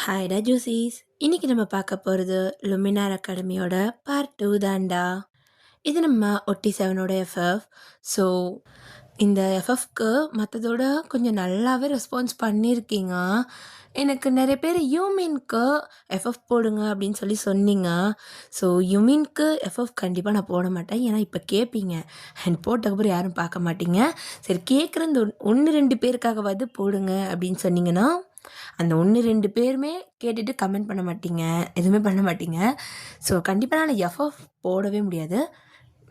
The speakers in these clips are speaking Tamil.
ஹாய்டா ஜூசிஸ். இன்னைக்கு நம்ம பார்க்க போகிறது லுமினார் அகாடமியோட பார்ட் 2 தான்டா. இது நம்ம ஒட்டி செவனோட எஃப்எஃப். ஸோ இந்த எஃப்எஃப்க்கு மற்றதோட கொஞ்சம் நல்லாவே ரெஸ்பான்ஸ் பண்ணியிருக்கீங்க. எனக்கு நிறைய பேர் யூமின்க்கு எஃப்எஃப் போடுங்க அப்படின்னு சொல்லி சொன்னீங்க. ஸோ யூமின்க்கு எஃப்எஃப் கண்டிப்பாக நான் போட மாட்டேன், ஏன்னா இப்போ கேட்பீங்க அண்ட் போட்டதுக்கப்புறம் யாரும் பார்க்க மாட்டீங்க. சரி, கேட்குற இந்த 1-2 பேருக்காகவாது போடுங்க அப்படின்னு சொன்னீங்கன்னா அந்த 1-2 பேருமே கேட்டுட்டு கமெண்ட் பண்ண மாட்டீங்க, எதுவுமே பண்ண மாட்டீங்க. ஸோ கண்டிப்பாக நான் எஃப்எஃப் போடவே முடியாது.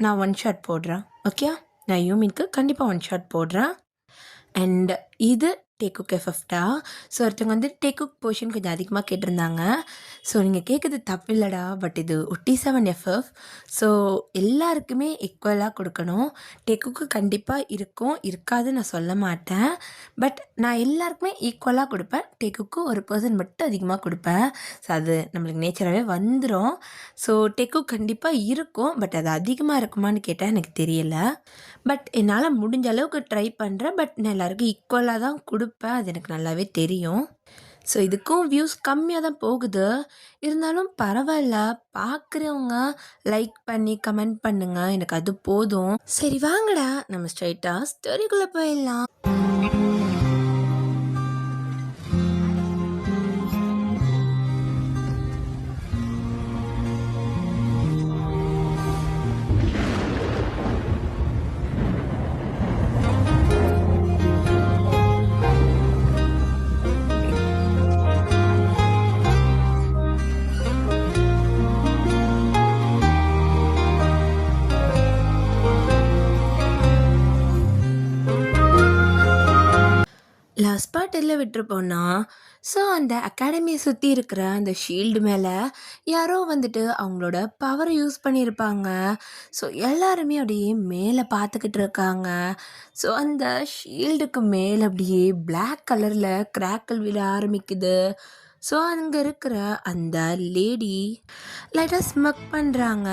நான் ஒன் ஷாட் போடுறேன். ஓகே, நான் யூமின்க்கு கண்டிப்பாக ஒன் ஷாட் போடுறேன். அண்ட் இது டேக்குக் எஃப்எஃப்டா. ஸோ ஒருத்தவங்க வந்து டேக்குக் போர்ஷன் கொஞ்சம் அதிகமாக கேட்டிருந்தாங்க. ஸோ நீங்கள் கேட்குறது தப்பு இல்லைடா, பட் இது ஒட்டி 7 எஃப்எஃப். ஸோ எல்லாருக்குமே ஈக்குவலாக கொடுக்கணும். டேக்குக்கு கண்டிப்பாக இருக்கும், இருக்காது நான் சொல்ல மாட்டேன். பட் நான் எல்லாருக்குமே ஈக்குவலாக கொடுப்பேன். டேக்குக்கு 1% மட்டும் அதிகமாக கொடுப்பேன். ஸோ அது நம்மளுக்கு நேச்சராகவே வந்துடும். ஸோ டேக்குக் கண்டிப்பாக இருக்கும், பட் அது அதிகமாக இருக்குமான்னு கேட்டால் எனக்கு தெரியல. பட் என்னால் முடிஞ்ச அளவுக்கு ட்ரை பண்ணுறேன். பட் நான் எல்லாருக்கும் ஈக்குவலாக தான் கொடுப்பேன், அது எனக்கு நல்லாவே தெரியும். ஸோ இதுக்கும் வியூஸ் கம்மியாக தான் போகுது, இருந்தாலும் பரவாயில்ல. பார்க்குறவங்க லைக் பண்ணி கமெண்ட் பண்ணுங்க, எனக்கு அது போதும். சரி வாங்கடா, நம்ம ஸ்ட்ரைட்டாக ஸ்டோரிக்குள்ளே போயிடலாம். லாஸ்ட் பார்ட் எல்லாம் விட்டுருப்போன்னா, ஸோ அந்த அகாடமியை சுற்றி இருக்கிற அந்த ஷீல்டு மேலே யாரோ வந்துட்டு அவங்களோட பவரை யூஸ் பண்ணியிருப்பாங்க. ஸோ எல்லாருமே அப்படியே மேலே பார்த்துக்கிட்டு இருக்காங்க. ஸோ அந்த ஷீல்டுக்கு மேலே அப்படியே பிளாக் கலரில் கிராக்கல் விழ ஆரம்பிக்குது. ஸோ அங்கே இருக்கிற அந்த லேடி லைட்டாக ஸ்மக் பண்ணுறாங்க.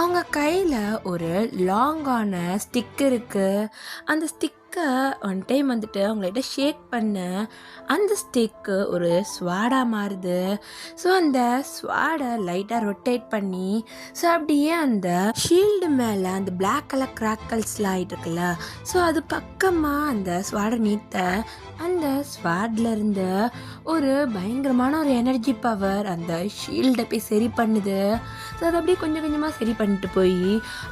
அவங்க கையில் ஒரு லாங்கான ஸ்டிக் இருக்குது. அந்த ஸ்டிக்கை ஒன் டைம் வந்துட்டு அவங்கள்ட்ட ஷேக் பண்ண அந்த ஸ்டிக்கு ஒரு ஸ்வாடாக மாறுது. ஸோ அந்த ஸ்வாடை லைட்டாக ரொட்டேட் பண்ணி ஸோ அப்படியே அந்த ஷீல்டு மேலே அந்த பிளாக் கலர் கிராக்கல்ஸ்லாம் ஆகிட்டு இருக்குல்ல, ஸோ அது பக்கமாக அந்த ஸ்வாடை நீட்ட அந்த ஸ்வாட்ல இருந்து ஒரு பயங்கரமான ஒரு எனர்ஜி பவர் அந்த ஷீல்டை போய் சரி பண்ணுது. ஸோ அதை அப்படியே கொஞ்சம் கொஞ்சமாக சரி பண்ணிட்டு போய்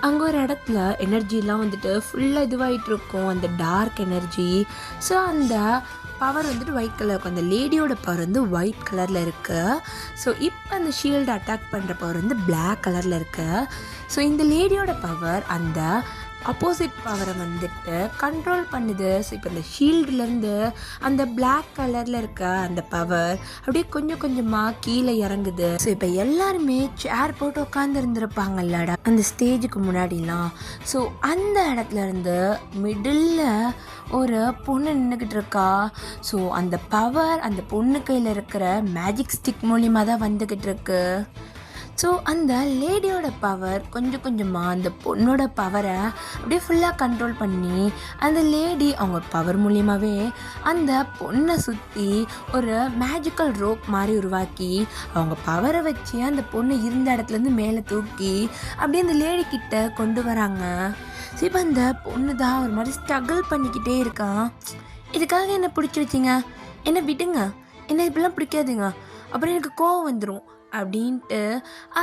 அங்கே ஒரு இடத்துல எனர்ஜிலாம் வந்துட்டு ஃபுல்லாக இதுவாகிட்டு இருக்கும், அந்த டார்க் எனர்ஜி. ஸோ அந்த பவர் வந்துட்டு ஒயிட் கலர் இருக்கும். அந்த லேடியோட பவர் வந்து ஒயிட் கலரில் இருக்குது. ஸோ இப்போ அந்த ஷீல்டு அட்டாக் பண்ணுற பவர் வந்து பிளாக் கலரில் இருக்குது. ஸோ இந்த லேடியோட பவர் அந்த ஆப்போசிட் பவரை வந்துட்டு கண்ட்ரோல் பண்ணுது. ஸோ இப்போ இந்த ஷீல்டுலேருந்து அந்த பிளாக் கலரில் இருக்க அந்த பவர் அப்படியே கொஞ்சம் கொஞ்சமாக கீழே இறங்குது. ஸோ இப்போ எல்லாருமே சேர் போட்டு உட்காந்து இருந்திருப்பாங்கல்லடா அந்த ஸ்டேஜுக்கு முன்னாடிலாம். ஸோ அந்த இடத்துல இருந்து மிடில் ஒரு பொண்ணு நின்றுக்கிட்டு இருக்கா. ஸோ அந்த பவர் அந்த பொண்ணு கையில் இருக்கிற மேஜிக் ஸ்டிக் மூலியமாக தான் வந்துக்கிட்டு இருக்கு. ஸோ அந்த லேடியோட பவர் கொஞ்சம் கொஞ்சமாக அந்த பொண்ணோட பவரை அப்படியே ஃபுல்லாக கண்ட்ரோல் பண்ணி அந்த லேடி அவங்க பவர் மூலியமாகவே அந்த பொண்ணை சுற்றி ஒரு மேஜிக்கல் ரோப் மாதிரி உருவாக்கி அவங்க பவரை வச்சு அந்த பொண்ணு இருந்த இடத்துலேருந்து மேலே தூக்கி அப்படியே அந்த லேடி கிட்ட கொண்டு வராங்க. ஸோ இப்போ அந்த பொண்ணு தான் ஒரு மாதிரி ஸ்ட்ரகிள் பண்ணிக்கிட்டே இருக்கான். இதுக்காக என்ன பிடிச்சி வச்சிங்க, என்ன விடுங்க, என்ன இப்படிலாம் பிடிக்காதுங்க, அப்புறம் எனக்கு கோவம் வந்துடும் அப்படின்ட்டு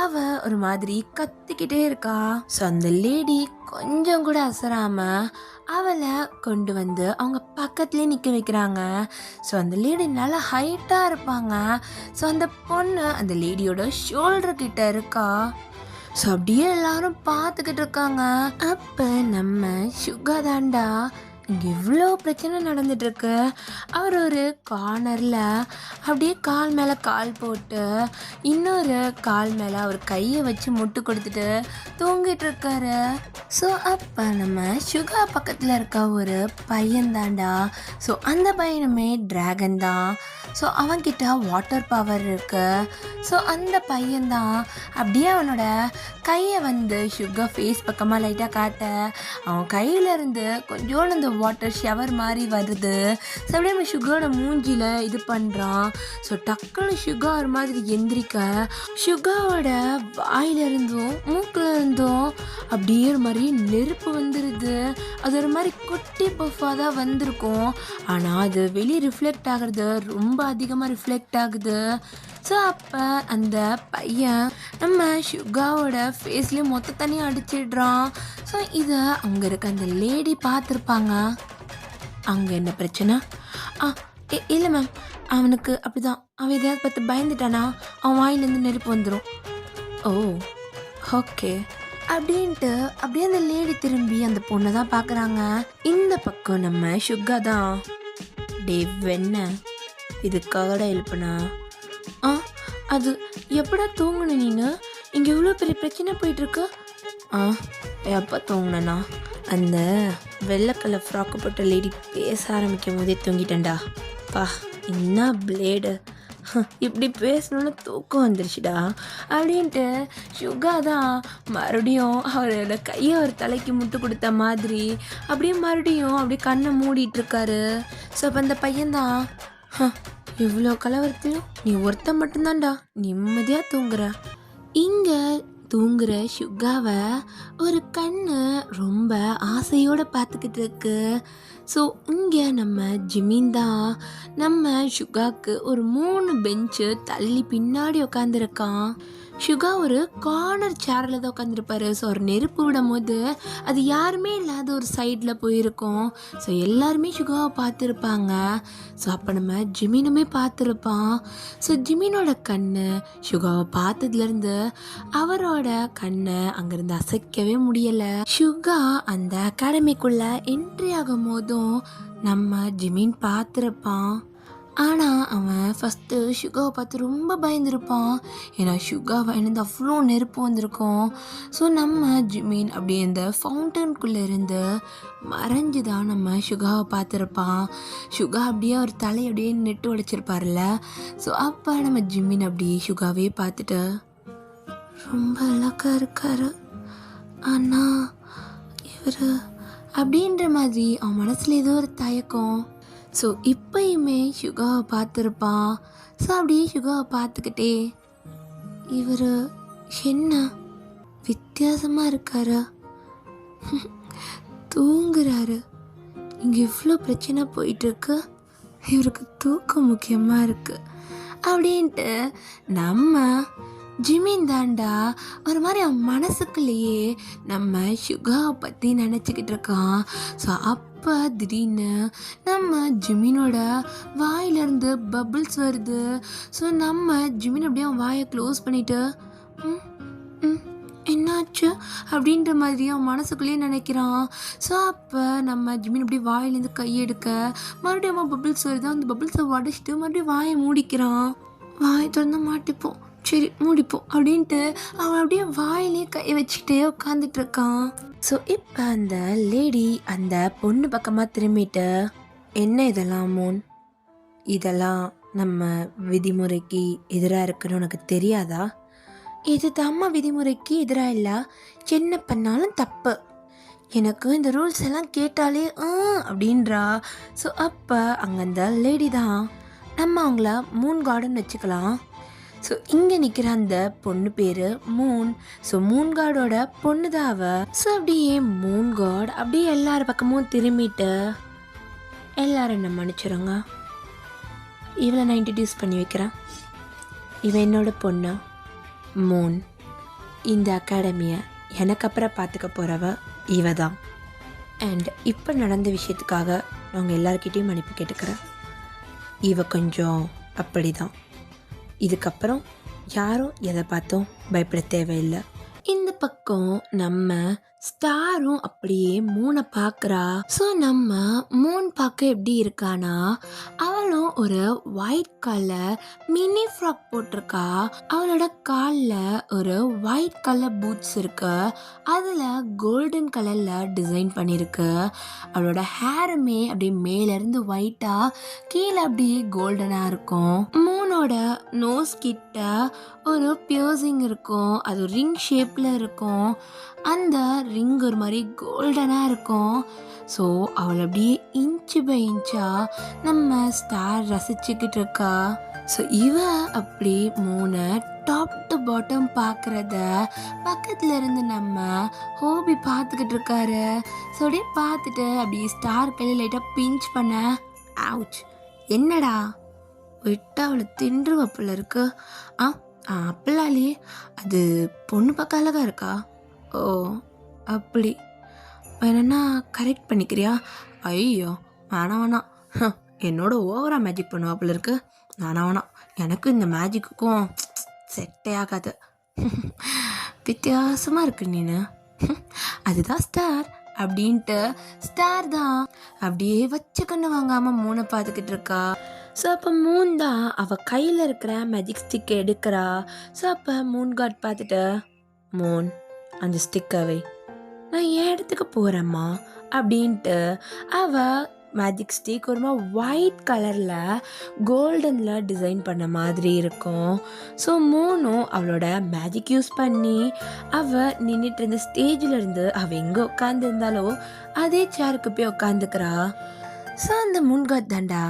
அவ ஒரு மாதிரி கத்திக்கிட்டே இருக்கா. ஸோ அந்த லேடி கொஞ்சம் கூட அசராம அவளை கொண்டு வந்து அவங்க பக்கத்துலேயே நிற்க வைக்கிறாங்க. ஸோ அந்த லேடி நல்லா ஹைட்டாக இருப்பாங்க. ஸோ அந்த பொண்ணு அந்த லேடியோட ஷோல்டர் கிட்ட இருக்கா. ஸோ அப்படியே எல்லாரும் பார்த்துக்கிட்டு இருக்காங்க. அப்போ நம்ம சுகா தாண்டா, இங்கே இவ்வளோ பிரச்சனை நடந்துட்டுருக்கு. அவர் ஒரு கார்னரில் அப்படியே கால் மேலே கால் போட்டு இன்னொரு கால் மேலே அவர் கையை வச்சு முட்டு கொடுத்துட்டு தூங்கிட்டு இருக்காரு. ஸோ அப்போ நம்ம சுகா பக்கத்தில் இருக்க ஒரு பையன்தாண்டா. ஸோ அந்த பையனுமே டிராகன் தான். ஸோ அவன்கிட்ட வாட்டர் பவர் இருக்கு. ஸோ அந்த பையன்தான் அப்படியே அவனோட கையை வந்து சுகா ஃபேஸ் பக்கமாக லைட்டாக காட்ட அவன் கையிலேருந்து கொஞ்சோண்டு அந்த வாட்டர் ஷவர் மாதிரி வருது. ஸோ அப்படியே நம்ம சுகாவோட மூஞ்சியில் இது பண்ணுறான். ஸோ டக்குன்னு சுகா ஒரு மாதிரி எந்திரிக்க சுகாவோட வாயிலிருந்தும் மூக்கில் இருந்தும் அப்படியே ஒரு மாதிரி நெருப்பு வந்துடுது. அது ஒரு மாதிரி குட்டி பஃபாக தான் வந்திருக்கும். ஆனால் அது வெளியே ரிஃப்ளெக்ட் ஆகிறது ரொம்ப அதிகமாக ரிஃப்ளெக்ட் ஆகுது. ஸோ அப்போ அந்த பையன் நம்ம சுகாவோட ஃபேஸ்லேயே மொத்த தண்ணியும் அடிச்சிடுறான். ஸோ இதை அங்கே இருக்க அந்த லேடி பார்த்துருப்பாங்க. அங்கே என்ன பிரச்சனை? இல்லை மேம், அவனுக்கு அப்படி தான், அவன் எதையாவது பார்த்து பயந்துட்டானா அவன் வாயிலேருந்து நெருப்பு வந்துடும். ஓ ஓகே அப்படின்ட்டு அப்படியே அந்த லேடி திரும்பி அந்த பொண்ணை தான் பார்க்குறாங்க. இந்த பக்கம் நம்ம சுகா தான், டே வெண்ண இதுக்காகடா எழுப்புனா? அது எப்படா தூங்குன நீனு? இங்கே இவ்வளோ பெரிய பிரச்சனை போயிட்டுருக்கு. எப்போ தூங்குனேண்ணா? அந்த வெள்ளை கலர் ஃப்ராக்கு போட்ட லேடி பேச ஆரம்பிக்கும் போதே தூங்கிட்டேன்டா. பா என்ன பிளேடு, இப்படி பேசணுன்னு தூக்கம் வந்துருச்சுடா அப்படின்ட்டு சுகா தான் மறுபடியும் அவரோட கையை ஒரு தலைக்கு முட்டு கொடுத்த மாதிரி அப்படியே மறுபடியும் அப்படியே கண்ணை மூடிட்டுருக்காரு. ஸோ அப்போ அந்த பையன்தான், இவ்வளோ கலவரத்திலும் நீ ஒருத்த மட்டும்தான்டா நிம்மதியாக தூங்குற. இங்கே தூங்குற சுகாவை ஒரு கண்ணு ரொம்ப ஆசையோடு பார்த்துக்கிட்டு இருக்கு. ஸோ இங்கே நம்ம ஜிமின் தான் நம்ம சுகாவுக்கு ஒரு 3 பெஞ்சு தள்ளி பின்னாடி உட்காந்துருக்கான். சுகா ஒரு கார்னர் சேரில் தான் உட்காந்துருப்பாரு. ஸோ ஒரு நெருப்பு விடும் போது அது யாருமே இல்லாத ஒரு சைடில் போயிருக்கோம். ஸோ எல்லாருமே சுகாவை பார்த்துருப்பாங்க. ஸோ அப்போ நம்ம ஜிமினுமே பார்த்துருப்பான். ஸோ ஜிமினோட கண்ணு சுகாவை பார்த்ததுலேருந்து அவரோட கண்ணை அங்கேருந்து அசைக்கவே முடியலை. சுகா அந்த அகாடமிக்குள்ளே என்ட்ரி ஆகும் போதும் நம்ம ஜிமின் பார்த்துருப்பான். ஆனால் அவன் ஃபஸ்ட்டு சுகாவை பார்த்து ரொம்ப பயந்துருப்பான். ஏன்னா சுகாவை இருந்து அவ்வளோ நெருப்பு வந்திருக்கும். ஸோ நம்ம ஜிமின் அப்படியே இந்த ஃபவுண்டனுக்குள்ளே இருந்து மறைஞ்சு தான் நம்ம சுகாவை பார்த்துருப்பான். சுகா அப்படியே ஒரு தலையை அப்படியே நெட்டு உடைச்சிருப்பார்ல. ஸோ அப்போ நம்ம ஜிமின் அப்படியே சுகாவே பார்த்துட்டு ரொம்ப அழகாக இருக்காரு, ஆனால் இவர் அப்படின்ற மாதிரி அவன் மனசில் ஏதோ ஒரு தயக்கம். ஸோ இப்பயுமே சுகாவை பார்த்துருப்பான். ஸோ அப்படியே சுகாவை பார்த்துக்கிட்டே இவர் என்ன வித்தியாசமாக இருக்காரு, தூங்குறாரு, இங்கே இவ்வளோ பிரச்சனை போயிட்டுருக்கு, இவருக்கு தூக்கம் முக்கியமாக இருக்குது அப்படின்ட்டு நம்ம ஜிமின் தாண்டா ஒரு மாதிரி அவன் மனசுக்குள்ளேயே நம்ம சுகாவை பற்றி நினச்சிக்கிட்டு இருக்கான். ஸோ அப்போ திடீர்னு நம்ம ஜிமினோட வாயிலேருந்து பபிள்ஸ் வருது. ஸோ நம்ம ஜிமின் அப்படியே அவன் வாயை க்ளோஸ் பண்ணிவிட்டு என்னாச்சு அப்படின்ற மாதிரி அவன் மனசுக்குள்ளேயே நினைக்கிறான். ஸோ அப்போ நம்ம ஜிமின் அப்படியே வாயிலேருந்து கையெடுக்க மறுபடியும் அவன் பபிள்ஸ் வருது. அந்த பபிள்ஸை உடச்சிட்டு மறுபடியும் வாயை மூடிக்கிறான். வாயை திறந்து மாட்டிப்போம், சரி மூடிப்போம் அப்படின்ட்டு அவன் அப்படியே வாயிலே கை வச்சுக்கிட்டே உட்காந்துட்டு இருக்கான். ஸோ இப்போ அந்த லேடி அந்த பொண்ணு பக்கமாக திரும்பிட்டு, என்ன இதெல்லாம் மூன், இதெல்லாம் நம்ம விதிமுறைக்கு எதிராக இருக்குன்னு உனக்கு தெரியாதா? இது தாம்மா விதிமுறைக்கு எதிராக இல்லை, என்ன பண்ணாலும் தப்பு, எனக்கு இந்த ரூல்ஸ் எல்லாம் கேட்டாலே அப்படின்றா. ஸோ அப்போ அங்கே அந்த லேடி தான், நம்ம அவங்கள மூன் கார்டன் வச்சுக்கலாம். ஸோ இங்கே நிற்கிற அந்த பொண்ணு பேர் மூன். ஸோ மூன் கார்டோட பொண்ணு தான் அவ. ஸோ அப்படியே மூன் கார்டு அப்படியே எல்லார் பக்கமும் திரும்பிட்டு, எல்லாரும் என்ன மன்னிச்சிடுங்க, இவளை நான் இன்ட்ரடியூஸ் பண்ணி வைக்கிறேன், இவன் என்னோட பொண்ணு மூன். இந்த அகாடமியை எனக்கு அப்புறம் பார்த்துக்க போகிறவ இவ தான். அண்ட் இப்போ நடந்த விஷயத்துக்காக நாங்கள் எல்லாருக்கிட்டையும் மன்னிப்பு கேட்டுக்கிறேன். இவ கொஞ்சம் அப்படி தான், இதுக்கப்புறம் யாரும் எதை பார்த்தும் பயப்பட தேவையில்லை. இந்த பக்கம் நம்ம ஸ்டாரும் அப்படியே மூனை பார்க்குறா. ஸோ நம்ம மூன் பார்க்க எப்படி இருக்கானா, அவளும் ஒரு ஒயிட் கலர் மினி ஃப்ராக் போட்டிருக்கா. அவளோட காலில் ஒரு ஒயிட் கலர் பூட்ஸ் இருக்கு, அதில் கோல்டன் கலரில் டிசைன் பண்ணியிருக்கு. அவளோட ஹேருமே அப்படியே மேலேருந்து ஒயிட்டாக கீழே அப்படியே கோல்டனாக இருக்கும். மூனோட நோஸ் கிட்ட ஒரு பியர்சிங் இருக்கும், அது ரிங் ஷேப்பில் இருக்கும். அந்த ரிங் ஒரு மாதிரி கோல்டனாக இருக்கும். ஸோ அவள் அப்படியே இன்ச்சு பை இன்ச்சா நம்ம ஸ்டார் ரசிச்சுக்கிட்டு இருக்கா. ஸோ இவ அப்படி மூணு டாப் டு பாட்டம் பார்க்குறத பக்கத்தில் இருந்து நம்ம ஹோபி பார்த்துக்கிட்டு இருக்காரு. ஸோ அப்படியே பார்த்துட்டு அப்படியே ஸ்டார் கையில் லைட்டாக பிஞ்ச் பண்ண, அவுச், என்னடா விட்டா அவளை தின்றுவப்பில் இருக்கு. அப்பலாலே அது பொண்ணு பார்க்க அழகா இருக்கா? ஓ அப்படி வேணா கரெக்ட் பண்ணிக்கிறியா? ஐயோ வேணாம் வேணாம், என்னோட ஓவராக மேஜிக் பண்ணுவாப்பில் இருக்கு. வேணாம், எனக்கு இந்த மேஜிக்குக்கும் செட்டே ஆகாது. வித்தியாசமாக இருக்கு நீனு. அதுதான் ஸ்டார் அப்படின்ட்டு ஸ்டார் தான் அப்படியே வச்சு கண்ணு வாங்காமல் மூணை பார்த்துக்கிட்டு இருக்கா. ஸோ அப்போ மூன் தான் அவள் கையில் இருக்கிற மேஜிக் ஸ்டிக் எடுக்கிறா. ஸோ அப்போ மூன் காட் பார்த்துட்டு, மூன் அந்த ஸ்டிக்கவை நான் என் இடத்துக்கு போகிறேம்மா அப்படின்ட்டு அவள் மேஜிக் ஸ்டிக் ஒரு மாதிரி ஒயிட் கலரில் கோல்டனில் டிசைன் பண்ண மாதிரி இருக்கும். ஸோ மூணும் அவளோட மேஜிக் யூஸ் பண்ணி அவள் நின்றுட்டு இருந்த ஸ்டேஜில் இருந்து அவள் எங்கே உட்காந்துருந்தாலோ அதே சேருக்கு போய் உட்காந்துக்கிறா. ஸோ அந்த மூன்காட் தாண்டா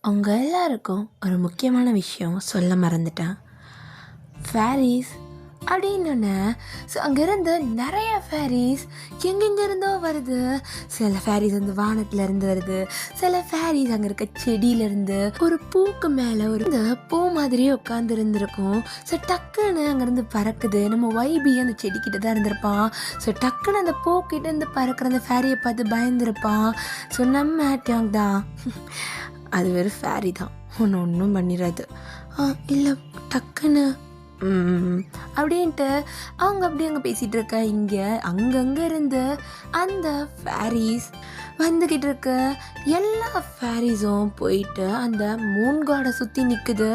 அவங்க எல்லாருக்கும் ஒரு முக்கியமான விஷயம் சொல்ல மறந்துட்டேன். ஃபேரிஸ் அப்படின்னு. ஸோ அங்கேருந்து நிறைய ஃபேரிஸ் எங்கெங்கேருந்தோ வருது. சில ஃபேரிஸ் வந்து வானத்துலேருந்து வருது, சில ஃபேரிஸ் அங்கே இருக்க செடியிலேருந்து ஒரு பூக்கு மேலே ஒரு பூ மாதிரியே உட்காந்து இருந்திருக்கும். ஸோ டக்குன்னு அங்கேருந்து பறக்குது. நம்ம வைபி அந்த செடிக்கிட்ட தான் இருந்திருப்பான். ஸோ டக்குன்னு அந்த பூக்கிட்ட இருந்து பறக்கிற அந்த ஃபேரியை பார்த்து பயந்துருப்பான். ஸோ நம்ம டேங் தான் அது வெறும் ஃபேரி தான், ஒன்றும் பண்ணிடாது. இல்லை டக்குன்னு அப்படின்ட்டு அவங்க அப்படி அங்கே பேசிகிட்டு இருக்க. இங்கே அங்கங்கே இருந்து அந்த ஃபேரிஸ் வந்துக்கிட்டு இருக்க. எல்லா ஃபேரிஸும் போயிட்டு அந்த மூன் காடை சுற்றி நிற்குது.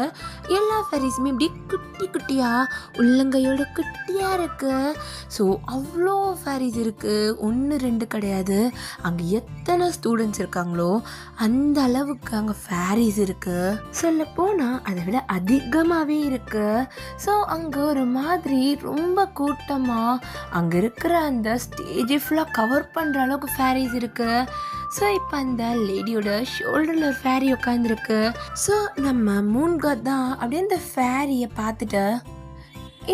எல்லா ஃபேரிஸுமே இப்படி குட்டி குட்டியாக உள்ளங்கையோட குட்டியாக இருக்குது. ஸோ அவ்வளோ ஃபேரிஸ் இருக்குது, 1 2 கிடையாது. அங்கே எத்தனை ஸ்டூடெண்ட்ஸ் இருக்காங்களோ அந்த அளவுக்கு அங்கே ஃபேரிஸ் இருக்குது. சொல்ல போனால் அதை விட அதிகமாகவே இருக்குது. ஸோ அங்கே ஒரு மாதிரி ரொம்ப கூட்டமாக அங்கே இருக்கிற அந்த ஸ்டேஜை ஃபுல்லாக கவர் பண்ணுற அளவுக்கு ஃபேரிஸ் இருக்குது. ஸோ இப்போ அந்த லேடியோட ஷோல்டரில் ஒரு ஃபேரி உட்காந்துருக்கு. ஸோ நம்ம மூன் காட் தான் அப்படியே அந்த ஃபேரியை பார்த்துட்டு,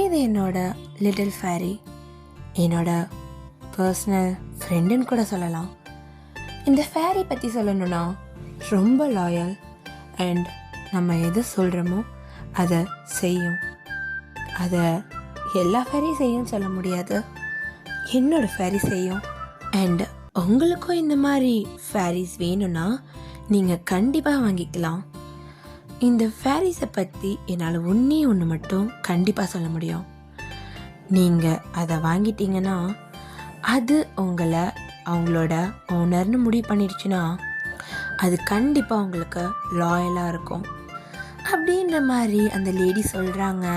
இது என்னோட லிட்டில் ஃபேரி, என்னோட பர்சனல் ஃப்ரெண்டுன்னு கூட சொல்லலாம். இந்த ஃபேரி பற்றி சொல்லணும்னா ரொம்ப லாயல் அண்ட் நம்ம எது சொல்கிறோமோ அதை செய்யும். அதை எல்லா ஃபேரியும் செய்யும் சொல்ல முடியாது, என்னோட ஃபேரி செய்யும். அண்ட் உங்களுக்கும் இந்த மாதிரி ஃபேரிஸ் வேணும்னா நீங்கள் கண்டிப்பாக வாங்கிக்கலாம். இந்த ஃபேரிஸை பற்றி என்னால் ஒன்று மட்டும் கண்டிப்பாக சொல்ல முடியும். நீங்கள் அதை வாங்கிட்டீங்கன்னா அது உங்களை அவங்களோட ஓனர்னு முடிவு பண்ணிடுச்சுன்னா அது கண்டிப்பாக உங்களுக்கு லாயலாக இருக்கும் அப்படின்ற மாதிரி அந்த லேடி சொல்கிறாங்க.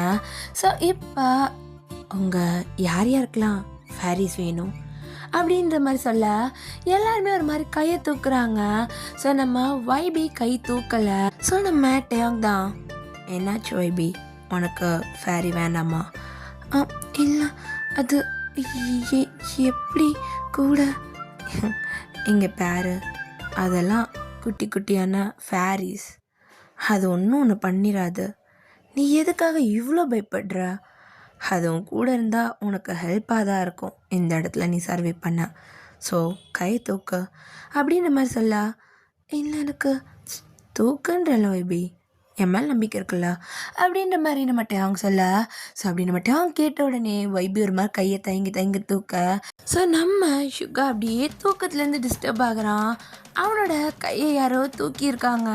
ஸோ இப்போ உங்கள் யார் யாருக்கெல்லாம் ஃபேரிஸ் வேணும் அப்படின்ற மாதிரி சொல்ல எல்லாருமே ஒரு மாதிரி கையை தூக்குறாங்க. ஸோ நம்ம வைபி கை தூக்கலை. ஸோ நம்ம டேங் தான், என்னாச்சு வைபி, உனக்கு ஃபேரி வேண்டாமா? இல்லை அது எப்படி கூட இங்கே பேரு அதெல்லாம் குட்டி குட்டியான ஃபேரிஸ், அது ஒன்று பண்ணிடாது. நீ எதுக்காக இவ்வளோ பயப்படுற? அதுவும் கூட இருந்தால் உனக்கு ஹெல்ப்பாக தான் இருக்கும் இந்த இடத்துல நீ சர்வே பண்ண. ஸோ கை தூக்கு அப்படின்ற மாதிரி சொல்ல, இல்லை எனக்கு தூக்குன்றல வைபி, என் மேலே நம்பிக்கை இருக்குல்ல அப்படின்ற மாதிரி நம்ம டேங் சொல்ல. ஸோ அப்படி நம்ம டேங் கேட்ட உடனே வைபி ஒரு மாதிரி கையை தயங்கி தூக்க. ஸோ நம்ம சுகா அப்படியே தூக்கத்துலேருந்து டிஸ்டர்ப் ஆகுறான். அவனோட கையை யாரோ தூக்கியிருக்காங்க.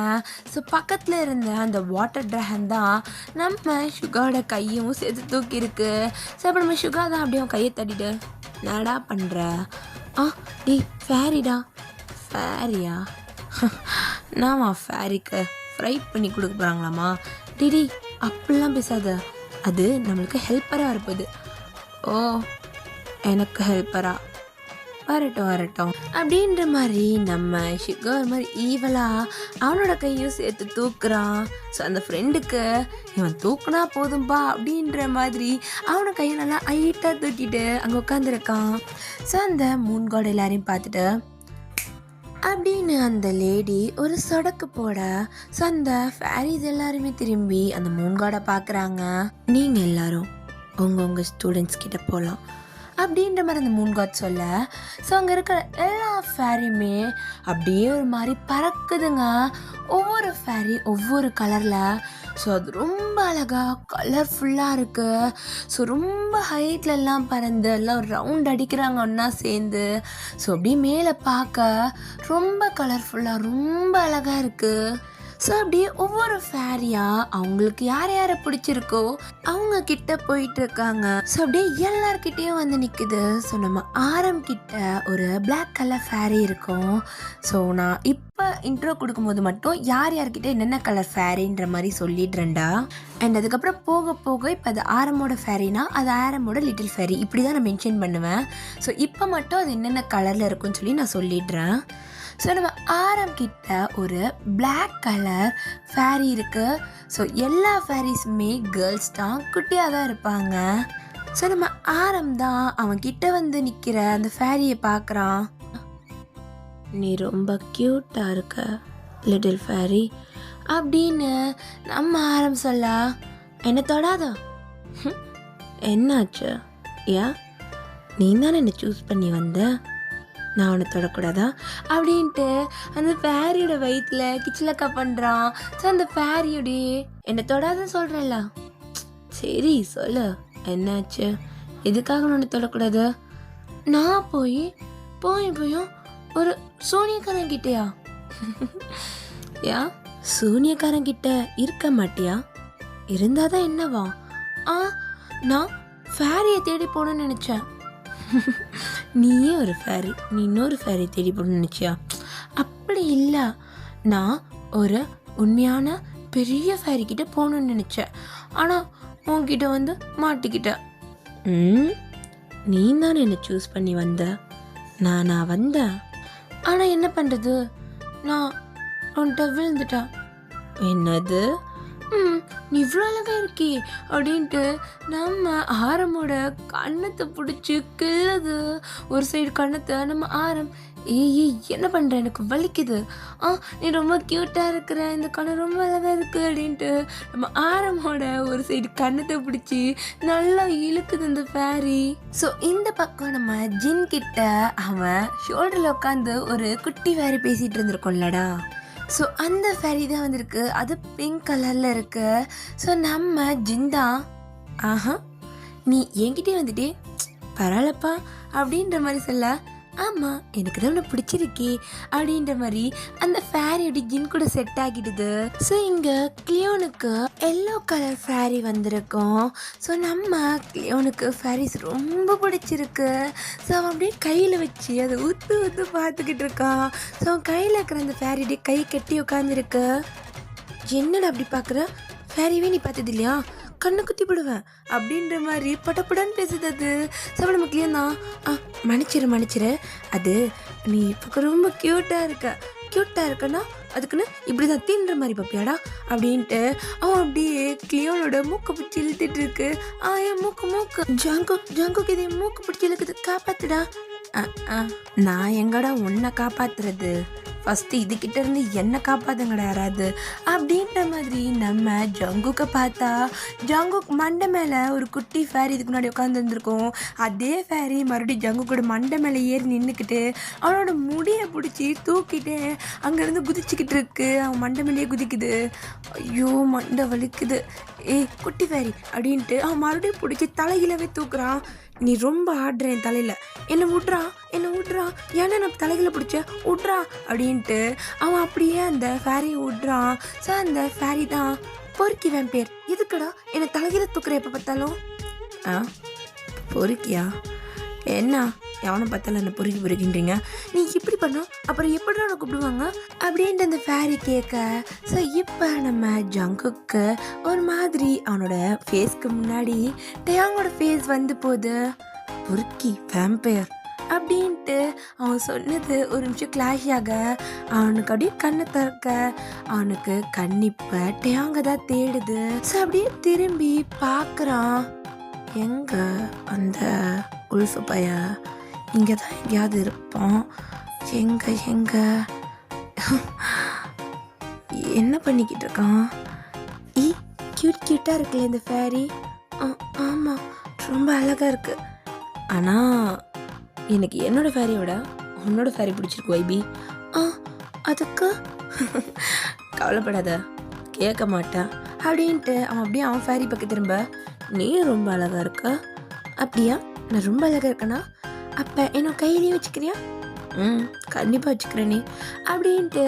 ஸோ பக்கத்தில் இருந்த அந்த வாட்டர் ட்ராகன் தான் நம்ம சுகாவோட கையும் சேர்த்து தூக்கியிருக்கு. ஸோ அப்போ நம்ம சுகா தான் அப்படியே அவன் கையை தட்டிட்டு, நடா பண்ணுற? டி ஃபேரிடா. ஃபேரியா? நாமா ஃபேரிக்கு ஃப்ரை பண்ணி கொடுக்க போகிறாங்களாம்மா? டிடி அப்படிலாம் பேசாத, அது நம்மளுக்கு ஹெல்ப்பராக இருப்பது. ஓ எனக்கு ஹெல்ப்பரா? வரட்டும் வரட்டும் அப்படின்ற மாதிரி நம்ம ஷிகோ ஒரு மாதிரி ஈவலா அவனோட கையும் சேர்த்து தூக்குறான். ஸோ அந்த ஃப்ரெண்டுக்கு இவன் தூக்குனா போதும்பா அப்படின்ற மாதிரி அவனை கையை நல்லா ஹைட்டாக தூக்கிட்டு அங்கே உட்காந்துருக்கான். ஸோ அந்த மூன் காட் எல்லாரையும் பார்த்துட்டு அப்படின்னு அந்த லேடி ஒரு சொடக்கு போட, ஸோ அந்த ஃபேரிஸ் எல்லாருமே திரும்பி அந்த மூன் காடை பார்க்குறாங்க. நீங்கள் எல்லாரும் உங்கள் ஸ்டூடெண்ட்ஸ் கிட்ட போகலாம் அப்படின்ற மாதிரி அந்த மூன் காட் சொல்ல, ஸோ அங்கே இருக்கிற எல்லா ஃபேரியுமே அப்படியே ஒரு மாதிரி பறக்குதுங்க. ஒவ்வொரு ஃபேரி ஒவ்வொரு கலரில். ஸோ அது ரொம்ப அழகாக கலர்ஃபுல்லாக இருக்குது. ஸோ ரொம்ப ஹைட்லெல்லாம் பறந்து எல்லாம் ரவுண்ட் அடிக்கிறாங்க ஒன்றா சேர்ந்து. ஸோ அப்படியே மேலே பார்க்க ரொம்ப கலர்ஃபுல்லாக ரொம்ப அழகாக இருக்குது. ஸோ அப்படியே ஒவ்வொரு ஃபேரியாக அவங்களுக்கு யார் யாரை பிடிச்சிருக்கோ அவங்க கிட்ட போயிட்டு இருக்காங்க. ஸோ அப்படியே எல்லார்கிட்டேயும் வந்து நிற்குது. ஸோ நம்ம ஆரம்பிக்கிட்ட ஒரு பிளாக் கலர் ஃபேரி இருக்கும். ஸோ நான் இப்போ இன்ட்ரோ கொடுக்கும்போது மட்டும் யார் யார்கிட்ட என்னென்ன கலர் ஃபேரின்ற மாதிரி சொல்லிடுறேன்டா. அண்ட் அதுக்கப்புறம் போக போக இப்போ அது ஆரமோட ஃபேரினா அது ஆரமோட லிட்டில் ஃபேரி இப்படி தான் நான் மென்ஷன் பண்ணுவேன். ஸோ இப்போ மட்டும் அது என்னென்ன கலரில் இருக்குன்னு சொல்லி நான் சொல்லிடுறேன். ஸோ நம்ம ஆரம்பிக்கிட்ட ஒரு பிளாக் கலர் ஃபேரி இருக்குது. ஸோ எல்லா ஃபேரிஸுமே கேர்ள்ஸ் தான், குட்டியாக தான் இருப்பாங்க. ஸோ நம்ம தான் அவன் கிட்ட வந்து நிற்கிற அந்த ஃபேரியை பார்க்குறான். நீ ரொம்ப க்யூட்டாக இருக்க லிட்டில் ஃபேரி அப்படின்னு நம்ம சொல்ல, என்ன தொடாதா? என்னாச்சு? ஏன் நீ தானே என்னை சூஸ் பண்ணி வந்த, நான் அவனை தொடக்கூடாதா அப்படின்ட்டு அந்த ஃபேரியோட வயிற்றில் கிச்சிலக்கா பண்ணுறான். ஸோ அந்த ஃபேரியோடைய என்னை தொடாதான் சொல்கிறேன்ல, சரி சொல்லு என்னாச்சு, எதுக்காக நான் உன்னை தொடக்கூடாது? நான் போயும் ஒரு சூனியக்காரங்கிட்டயா? யா சூனியக்காரங்கிட்ட இருக்க மாட்டியா? இருந்தாதான் என்னவா? நான் ஃபேரியை தேடி போகணுன்னு நினச்சேன். நீயே ஒரு ஃபேரி, நீ இன்னொரு ஃபேரி தேடி போகணும்னு நினச்சியா? அப்படி இல்லை, நான் ஒரு உண்மையான பெரிய ஃபேரி கிட்ட போகணுன்னு நினச்சேன். ஆனால் உன்கிட்ட வந்து மாட்டிக்கிட்டேன். நீ தானே என்னை சூஸ் பண்ணி வந்த, நான் வந்தேன். ஆனால் என்ன பண்ணுறது, நான் உன்கிட்ட விழுந்துட்டேன். என்னது? நீ இவ்வளோ அழகாக இருக்கே அப்படின்ட்டு நம்ம ஆரமோட கண்ணத்தை பிடிச்சி கிள்ளுது. ஒரு சைடு கண்ணத்தை நம்ம ஏய் என்ன பண்ணுற, எனக்கு வலிக்குது. நீ ரொம்ப க்யூட்டாக இருக்கிற, இந்த கண்ணம் ரொம்ப அழகாக இருக்குது அப்படின்ட்டு நம்ம ஆரமோட ஒரு சைடு கண்ணத்தை பிடிச்சி நல்லா இழுக்குது இந்த ஃபேரி. ஸோ இந்த பக்கம் நம்ம ஜின் கிட்ட அவன் ஷோல்டரில் உட்காந்து ஒரு குட்டி ஃபேரி பேசிகிட்டு இருந்திருக்கோம்லடா. ஸோ அந்த ஃபேரி தான் வந்திருக்கு, அது பிங்க் கலரில் இருக்கு. ஸோ நம்ம ஜிந்தா நீ என்கிட்டே வந்துட்டே பரவாயில்லப்பா அப்படின்ற மாதிரி சொல்ல, ஆமாம் எனக்கு தான் உன்னை பிடிச்சிருக்கே அப்படின்ற மாதிரி அந்த ஃபேரியோட ஜின் கூட செட் ஆகிடுது. ஸோ இங்கே கிளியோனுக்கு எல்லோ கலர் ஃபேரி வந்திருக்கோம். ஸோ நம்ம கிளியோனுக்கு ஃபேரிஸ் ரொம்ப பிடிச்சிருக்கு. ஸோ அவன் அப்படியே கையில் வச்சு அதை ஊற்று பார்த்துக்கிட்டு இருக்கான். ஸோ அவன் கையில் இருக்கிற அந்த ஃபேரியோடைய கை கட்டி உட்காந்துருக்கு. என்னடா அப்படி பார்க்குற, ஃபேரியே நீ பார்த்தது இல்லையா, கண்ணை குத்தி போடுவேன் அப்படின்ற மாதிரி படப்படான்னு பேசுது அது. ஸோ நம்ம கிளியன் தான் மன்னிச்சிரு, அது நீ இப்போ ரொம்ப க்யூட்டாக இருக்கன்னா அதுக்குன்னு இப்படி தான் தீன்ற மாதிரி பார்ப்பியாடா அப்படின்ட்டு அவன் அப்படியே கிளியோனோட மூக்கை பிடிச்சி இழுத்துட்டு இருக்கு. என் மூக்கு ஜங்குக்கு இதே மூக்கு பிடிச்சி இழுக்குது, காப்பாத்துடா. நான் எங்கடா உன்னை காப்பாத்துறது, ஃபஸ்ட்டு இதுக்கிட்ட இருந்து என்ன காப்பாத்துங்கடா யாராவது அப்படின்ற மாதிரி நம்ம ஜங்குக்கை பார்த்தா, ஜங்குக் மண்டை மேலே ஒரு குட்டி ஃபேரி இதுக்கு முன்னாடி உட்காந்துருந்துருக்கோம். அதே ஃபேரி மறுபடியும் ஜங்குக்கோட மண்டை மேலே ஏறி நின்றுக்கிட்டு அவனோட முடியை பிடிச்சி தூக்கிட்டு அங்கேருந்து குதிச்சுக்கிட்டு இருக்கு. அவன் மண்டை மேலேயே குதிக்குது. ஐயோ மண்டை வலிக்குது. குட்டி ஃபேரி அப்படின்ட்டு அவன் மறுபடியும் பிடிச்சி தலையிலவே தூக்குறான். நீ ரொம்ப ஆடுற என் தலையில், என்னை விட்றா ஏன்னா நான் தலைகளை பிடிச்ச விட்றா அப்படின்ட்டு அவன் அப்படியே அந்த ஃபேரியை விட்றான். ஸோ அந்த ஃபேரி தான் பொறுக்கி பேர். எதுக்குடா என்னை தலைகளை தூக்குற எப்போ பார்த்தாலும்? பொறுக்கியா என்ன, எவனை பார்த்தாலும் என்ன பொறுக்கின்றீங்க, நீ இப்படி பண்ணோம் அப்புறம் எப்படி உனக்கு கூப்பிடுவாங்க அப்படின்ட்டு அந்த ஃபேரி கேட்க. ஸோ இப்போ நம்ம ஜங்குக்கு ஒரு மாதிரி அவனோட ஃபேஸ்க்கு முன்னாடி டயாங்கோட ஃபேஸ் வந்து போகுது. பொறுக்கி வேம்பயர் அப்படின்ட்டு அவன் சொன்னது ஒரு நிமிஷம் கிளாஷ் ஆக அவனுக்கு அப்படியே கண்ணை திறக்க அவனுக்கு கண்ணிப்ப டேங்க தான் தேடுது. ஸோ அப்படியே திரும்பி பார்க்குறான். எங்க அந்த உல்ஃபு பைய இங்கே தான் எங்கேயாவது இருப்பான். எங்க எங்க என்ன பண்ணிக்கிட்டு இருக்கான்? கியூட்டாக இருக்குல்ல இந்த ஃபேரி. ஆமாம், ரொம்ப அழகாக இருக்கு. ஆனால் எனக்கு என்னோடய ஃபேரியை விட உன்னோட ஃபேரி பிடிச்சிருக்கு வைபி. அதுக்கு கவலைப்படாத, கேட்க மாட்டேன் அப்படின்ட்டு அவன் அப்படியே அவன் ஃபேரி பக்கம் திரும்ப, நீ ரொம்ப அழகாக இருக்க. அப்படியா? நான் ரொம்ப அழகாக இருக்கேனா? அப்போ என்னோட கையிலேயே வச்சுக்கிறியா? கண்டிப்பாக வச்சுக்கிறேன் நீ அப்படின்ட்டு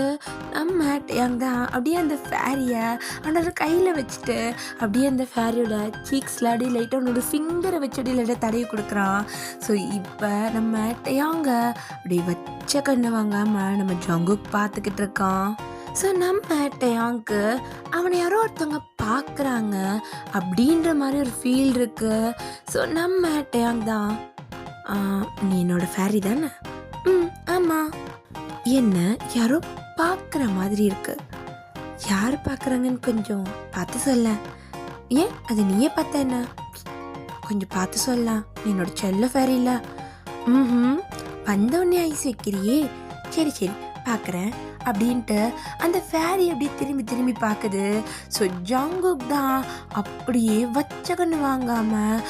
நம்ம டேங் தான் அப்படியே அந்த ஃபேரியை அவனோட கையில் வச்சுட்டு அப்படியே அந்த ஃபேரியோட சீக்ஸில் அப்படியே லைட்டாக அவனோட ஃபிங்கரை வச்சு அப்படியே லைட்டாக தடவி கொடுக்குறான். ஸோ இப்போ நம்ம டேங்க அப்படியே வச்ச கண்ணு வாங்காமல் நம்ம ஜங்குக் பார்த்துக்கிட்டு இருக்கான். ஸோ நம்ம டேங்க்கு அவனை யாரோ ஒருத்தவங்க பார்க்குறாங்க அப்படின்ற மாதிரி ஒரு ஃபீல் இருக்கு. ஸோ நம்ம டேங் தான், நீ என்னோட ஃபேரி தானே? ஆமாம். என்ன யாரோ பார்க்குற மாதிரி இருக்கு. யார் பார்க்குறாங்கன்னு கொஞ்சம் பார்த்து சொல்ல. ஏன் அது நீயே பார்த்த என்ன? கொஞ்சம் பார்த்து சொல்லலாம். நீ என்னோட செல்ல ஃபேரி இல்லை. வந்தவொடனே ஐஸ் வைக்கிறியே. சரி சரி பார்க்குறேன் அப்படின்ட்டு அந்த ஃபேரி அப்படியே திரும்பி திரும்பி பார்க்குது. ஸோ ஜங்குக் தான் அப்படியே வச்ச கண்ணு வாங்காமல்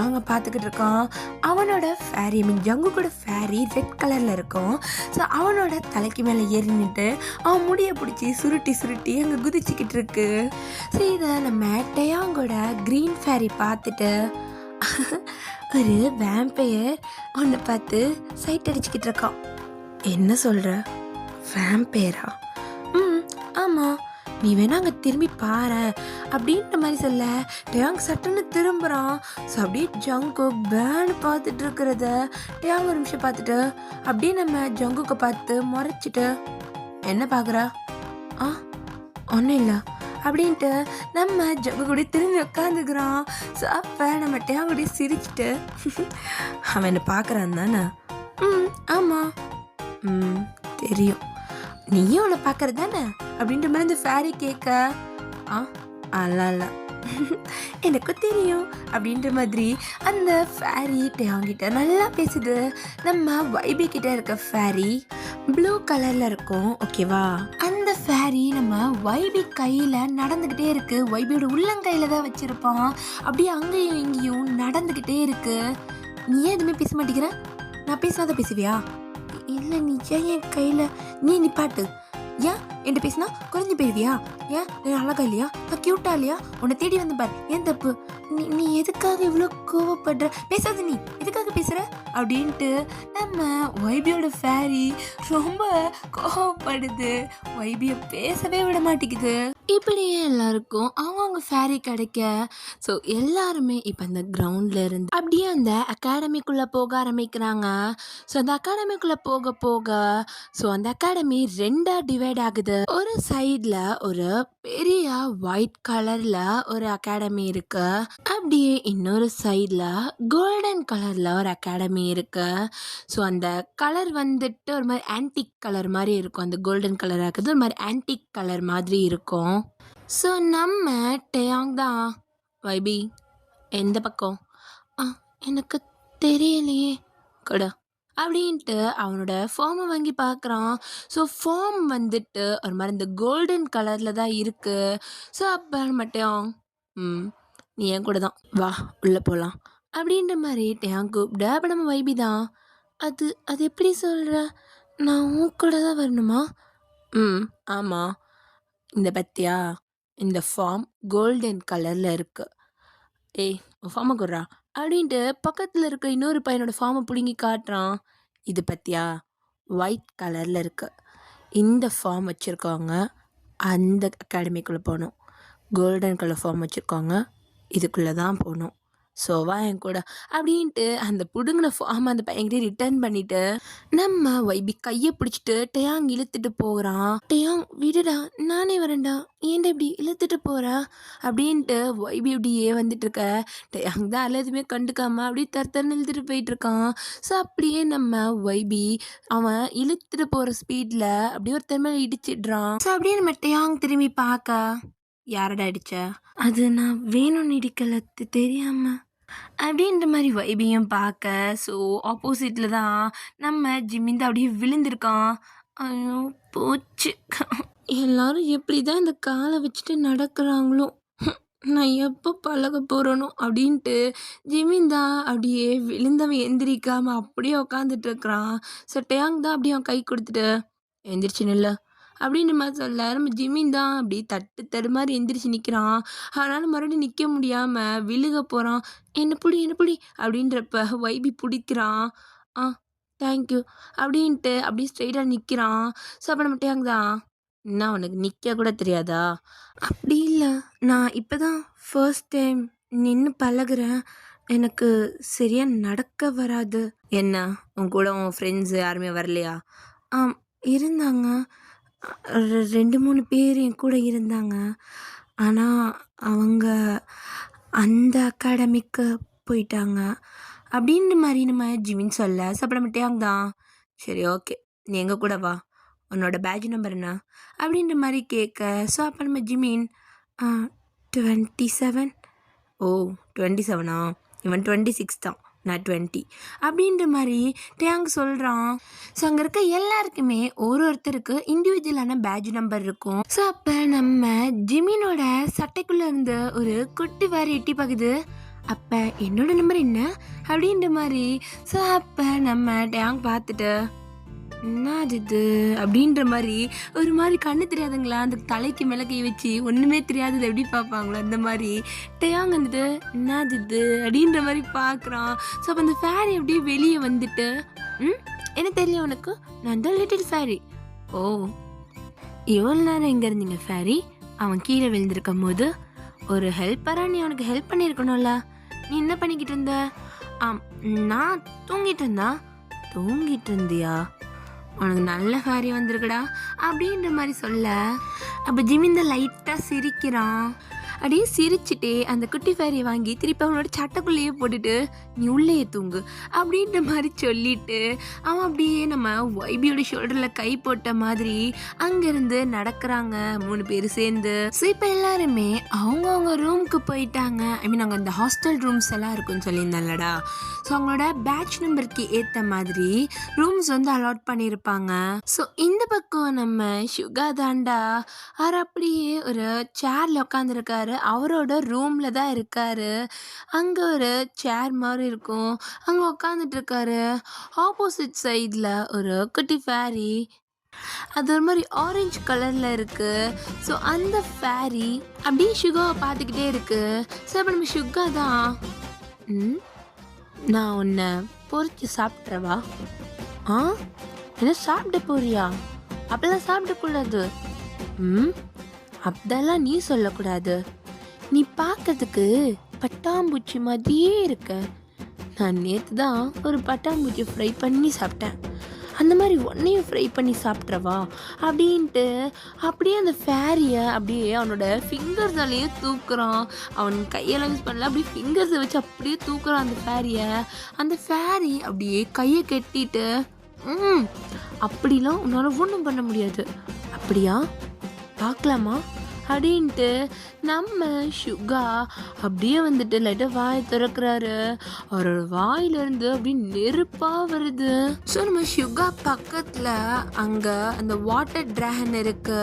அவங்க பார்த்துக்கிட்டு இருக்கான். அவனோட ஃபேரி ஜங்குக்கோட ஃபேரி ரெட் கலரில் இருக்கும். ஸோ அவனோட தலைக்கு மேலே ஏறினிட்டு அவன் முடியை பிடிச்சி சுருட்டி சுருட்டி அங்கே குதிச்சிக்கிட்டு இருக்கு. ஸோ இதை நம்ம டயாங்கோட க்ரீன் ஃபேரி பார்த்துட்டு ஒரு வேம்பையர் அவனை பார்த்து சைட் அடிச்சுக்கிட்டு இருக்கான். என்ன சொல்கிற? வேம்பையரா? ஆமாம், நீ வேணா அங்கே திரும்பி பாரு அப்படின்ற மாதிரி சொல்ல டேங் சட்டுன்னு திரும்புகிறான். ஸோ அப்படியே ஜங்குக் பேன்னு பார்த்துட்டு இருக்கிறத டேங் ஒரு நிமிஷம் பார்த்துட்டு அப்படியே நம்ம ஜங்குக்கை பார்த்து முறைச்சிட்டு, என்ன பார்க்குறா? ஒன்றும் இல்லை அப்படின்ட்டு நம்ம ஜங்குக்கூட திரும்பி உட்காந்துக்கிறான். ஸோ அப்போ நம்ம டேங்கூட சிரிச்சுட்டு, அவன் என்ன பார்க்குறான் தானே? ஆமாம், தெரியும், நீயும் அவளை பார்க்கறது தானே அப்படின்ற மாதிரி இந்த ஃபேரி கேட்க, அல்ல எனக்கும் தெரியும் அப்படின்ற மாதிரி அந்த ஃபேரி டேங்கிட்ட நல்லா பேசுது. நம்ம வைபி கிட்ட இருக்க ஃபேரி ப்ளூ கலர்ல இருக்கும், ஓகேவா? அந்த ஃபேரி நம்ம வைபி கையில நடந்துகிட்டே இருக்கு. வைபியோட உள்ளங்கையில தான் வச்சிருப்பான். அப்படியே அங்கேயும் இங்கேயும் நடந்துகிட்டே இருக்கு. நீ ஏன் எதுவுமே பேச மாட்டேங்கிற? நான் பேசினாத பேசுவியா? இல்லை, நீ ஏன் என் கையில் நீ நிப்பாட்டு. ஏன் என்கிட்ட பேசினா குறைஞ்சி போயிடுவியா? ஏன் நீ அழகா இல்லையா? நான் க்யூட்டா இல்லையா? உன்னை தேடி வந்து பாரு, ஏன் தப்பு? நீ எதுக்காக இவ்வளோ கோவப்படுற? பேசாத, நீ எதுக்காக பேசுகிற அப்படின்ட்டு நம்ம வைபியோட ஃபேரி ரொம்ப கோவப்படுது. வைபியை பேசவே விட மாட்டேங்குது. இப்படியே எல்லாருக்கும் அவங்க ஃபேரி கிடைக்க ஸோ எல்லாருமே இப்போ அந்த கிரவுண்டில் இருந்து அப்படியே அந்த அகாடமிக்குள்ளே போக ஆரம்பிக்கிறாங்க. ஸோ அந்த அகாடமிக்குள்ளே போக போக ஸோ அந்த அகாடமி ரெண்டாக டிவைட் ஆகுது. ஒரு சைடில் ஒரு பெரிய ஒயிட் கலரில் ஒரு அகாடமி இருக்கு. அப்படியே இன்னொரு சைடில் கோல்டன் கலரில் ஒரு அகாடமி இருக்கு. ஸோ அந்த கலர் வந்துட்டு ஒரு மாதிரி ஆன்டிக் கலர் மாதிரி இருக்கும். அந்த கோல்டன் கலர் ஆகுது ஒரு மாதிரி ஆன்டிக் கலர் மாதிரி இருக்கும். ஸோ நம்ம டேயாங் தான், வைபி எந்த பக்கம்? எனக்கு தெரியலையே கூட அப்படின்ட்டு அவனோட ஃபார்மை வாங்கி பார்க்குறான். ஸோ ஃபார்ம் வந்துட்டு ஒரு மாதிரி இந்த கோல்டன் கலரில் தான் இருக்குது. ஸோ அப்போ மட்டும் நீ என் கூட தான் வா உள்ளே போகலாம் அப்படின்ற மாதிரி டேயாங் கூப்பிட, அப்போ நம்ம வைபி தான், அது அது எப்படி சொல்கிற? நான் உன் கூட தான் வரணுமா? ஆமாம், இந்த பத்தியா இந்த ஃபார்ம் கோல்டன் கலரில் இருக்குது. ஏய் உன் ஃபார்மை கொடுறா அப்படின்ட்டு பக்கத்தில் இருக்க இன்னொரு பையனோட ஃபார்மை பிடுங்கி காட்டுறான். இது பற்றியா ஒயிட் கலரில் இருக்குது. இந்த ஃபார்ம் வச்சுருக்கவங்க அந்த அகாடமிக்குள்ளே போகணும். கோல்டன் கலர் ஃபார்ம் வச்சுருக்கவங்க இதுக்குள்ளே தான் போகணும். ஸோ வா என் கூட அப்படின்ட்டு அந்த புடுங்கின ஃபார்ம் அந்த பையன்கிட்ட ரிட்டர்ன் பண்ணிட்டு நம்ம வைபி கையை பிடிச்சிட்டு டேயாங் இழுத்துட்டு போகிறான். டேயாங் விடுடா, நானே வரேன்டா, ஏன்டா இப்படி இழுத்துட்டு போறா அப்படின்ட்டு வைபி அப்படியே வந்துட்டு இருக்க. டேயாங் தான் எல்லாத்தையுமே கண்டுக்காம அப்படியே தருன்னு இழுத்துட்டு போயிட்டு இருக்கான். ஸோ அப்படியே நம்ம வைபி அவன் இழுத்துட்டு போற ஸ்பீட்ல அப்படியே ஒருத்தர் மேல இடிச்சிடுறான். ஸோ அப்படியே நம்ம டேயாங் திரும்பி பார்க்க, யாரடா அடிச்ச? அது நான் வேணும்னு இடிக்கல, தெரியாம அப்படின்ற மாதிரி வைபியும் பார்க்க. ஸோ ஆப்போசிட்டில் தான் நம்ம ஜிமிந்து அப்படியே விழுந்திருக்கான். ஐயோ போச்சு, எல்லாரும் எப்படி தான் இந்த காலை வச்சுட்டு நடக்கிறாங்களோ, நான் எப்போ பழக போகிறனோ அப்படின்ட்டு ஜிமிந்தா அப்படியே விழுந்தவன் எந்திரிக்காமல் அப்படியே உக்காந்துட்டு இருக்கிறான். ஸோ டேயாங் தான் அப்படியே அவன் கை கொடுத்துட்டு எந்திரிச்சு நில்ல அப்படின்ற மாதிரி சொல்ல, நம்ம ஜிமின் தான் அப்படி தட்டு தடுமாறி எந்திரிச்சு நிற்கிறான். ஆனாலும் மறுபடியும் நிற்க முடியாமல் விழுக போகிறான். என்ன புடி அப்படின்றப்ப வைபி பிடிக்கிறான். ஆ தேங்க்யூ அப்படின்ட்டு அப்படியே ஸ்ட்ரெயிட்டாக நிற்கிறான். ஸோ அப்போ நம்ம டேங் தான், என்ன உனக்கு நிற்க கூட தெரியாதா? அப்படி இல்லை, நான் இப்போ தான் ஃபர்ஸ்ட் டைம் நின்று பழகுறேன், எனக்கு சரியாக நடக்க வராது. என்ன உன் கூட உன் ஃப்ரெண்ட்ஸு யாருமே வரலையா? ஆம் இருந்தாங்க, 2-3 பேர் என் கூட இருந்தாங்க. ஆனால் அவங்க அந்த அகாடமிக்கு போயிட்டாங்க அப்படின்ற மாதிரி நம்ம ஜிமின் சொல்ல, சாப்பிட மாட்டேயாங்க தான். சரி ஓகே, நீ எங்கள் கூட வா, உன்னோட பேட்ச் நம்பர் என்ன அப்படின்ற மாதிரி கேட்க. ஸோ அப்போ நம்ம ஜிமின் 27. ஓ 27ஆ? இவன் 26 தான், நான் 20 அப்படின்ற மாதிரி டேங் சொல்கிறான். ஸோ அங்கே இருக்க எல்லாருக்குமே ஒருத்தருக்கு இண்டிவிஜுவலான பேட்ச் நம்பர் இருக்கும். ஸோ அப்போ நம்ம ஜிமினோட சட்டைக்குள்ளே இருந்த ஒரு குட்டி வாரி எட்டி பார்க்குது. அப்போ என்னோட நம்பர் என்ன அப்படின்ற மாதிரி. ஸோ அப்போ நம்ம டேங் பார்த்துட்டு என்னது இது அப்படின்ற மாதிரி ஒரு மாதிரி கண்ணு தெரியாதுங்களா, அந்த தலைக்கு மேலே கை வச்சு ஒன்றுமே தெரியாதது எப்படி பார்ப்பாங்களோ அந்த மாதிரி டேயாங் வந்துட்டு என்னது இது அப்படின்ற மாதிரி பார்க்குறான். ஸோ அப்போ அந்த ஃபேரி அப்படியே வெளியே வந்துட்டு, என்ன தெரியல உனக்கு, நான் தான் லிட்டில் ஃபேரி. ஓ எவ்வளோ நேரம் எங்கே இருந்தீங்க ஃபேரி? அவன் கீழே விழுந்திருக்கும் போது ஒரு ஹெல்ப்பராக நீ அவனுக்கு ஹெல்ப் பண்ணியிருக்கணும்ல, நீ என்ன பண்ணிக்கிட்டு இருந்த? நான் தூங்கிட்டு இருந்தியா? உனக்கு நல்ல காரியம் வந்திருக்குடா அப்படின்ற மாதிரி சொல்ல, அப்போ ஜிமிந்த லைட்டாக சிரிக்கிறான். அப்படியே சிரிச்சுட்டே அந்த குட்டி ஃபேரியை வாங்கி திருப்பி அவனோட சட்டைக்குள்ளேயே போட்டுட்டு நீ உள்ளேயே தூங்கு அப்படின்ற மாதிரி சொல்லிட்டு அவன் அப்படியே நம்ம வைபியோட ஷோல்டரில் கை போட்ட மாதிரி அங்கேருந்து நடக்கிறாங்க 3 பேர் சேர்ந்து. ஸோ இப்போ எல்லாருமே அவங்கவுங்க ரூமுக்கு போயிட்டாங்க. ஐ மீன் அங்கே அந்த ஹாஸ்டல் ரூம்ஸ் எல்லாம் இருக்குன்னு சொல்லியிருந்தாலடா. ஸோ அவங்களோட பேட்ச் நம்பருக்கு ஏற்ற மாதிரி ரூம்ஸ் வந்து அலாட் பண்ணியிருப்பாங்க. ஸோ இந்த பக்கம் நம்ம சுகா தாண்டா அவர் அப்படியே ஒரு சேரில் உட்காந்துருக்காரு. அவரோட ரூமில் தான் இருக்காரு. அங்கே ஒரு சேர் மாதிரி இருக்கும், அங்கே உட்காந்துட்டு இருக்காரு. ஆப்போசிட் சைடில் ஒரு குட்டி ஃபேரி, அது ஒரு மாதிரி ஆரஞ்சு கலரில் இருக்குது. ஸோ அந்த ஃபேரி அப்படியே சுகாவை பார்த்துக்கிட்டே இருக்கு. ஸோ அப்போ நம்ம சுகா தான், நான் உன்னை பொறிச்சு சாப்பிட்றவா? என்ன சாப்பிட போறியா? அப்பெல்லாம் சாப்பிடக்கூடாது. அப்படிலாம் நீ சொல்லக்கூடாது, நீ பார்க்கறதுக்கு பட்டாம்பூச்சி மாதிரியே இருக்க. நான் நேற்று தான் ஒரு பட்டாம்பூச்சி ஃப்ரை பண்ணி சாப்பிட்டேன், அந்த மாதிரி ஒன்றையும் ஃப்ரை பண்ணி சாப்பிட்றவா அப்படின்ட்டு அப்படியே அந்த ஃபேரியை அப்படியே அவனோட ஃபிங்கர்ஸாலேயே தூக்குறான். அவன் கையெல்லாம் யூஸ் பண்ணல, அப்படியே ஃபிங்கர்ஸை வச்சு அப்படியே தூக்குறான் அந்த ஃபேரியை. அந்த ஃபேரி அப்படியே கையை கட்டிட்டு, அப்படிலாம் உன்னால் ஒன்றும் பண்ண முடியாது, அப்படியா பார்க்கலாமா அப்படின்ட்டு நம்ம சுகா அப்படியே வந்துட்டு லைட்டாக வாயை திறக்கிறாரு. அவரோட வாயிலிருந்து அப்படியே நெருப்பாக வருது. ஸோ நம்ம சுகா பக்கத்தில் அங்கே அந்த வாட்டர் ட்ராகன் இருக்கு.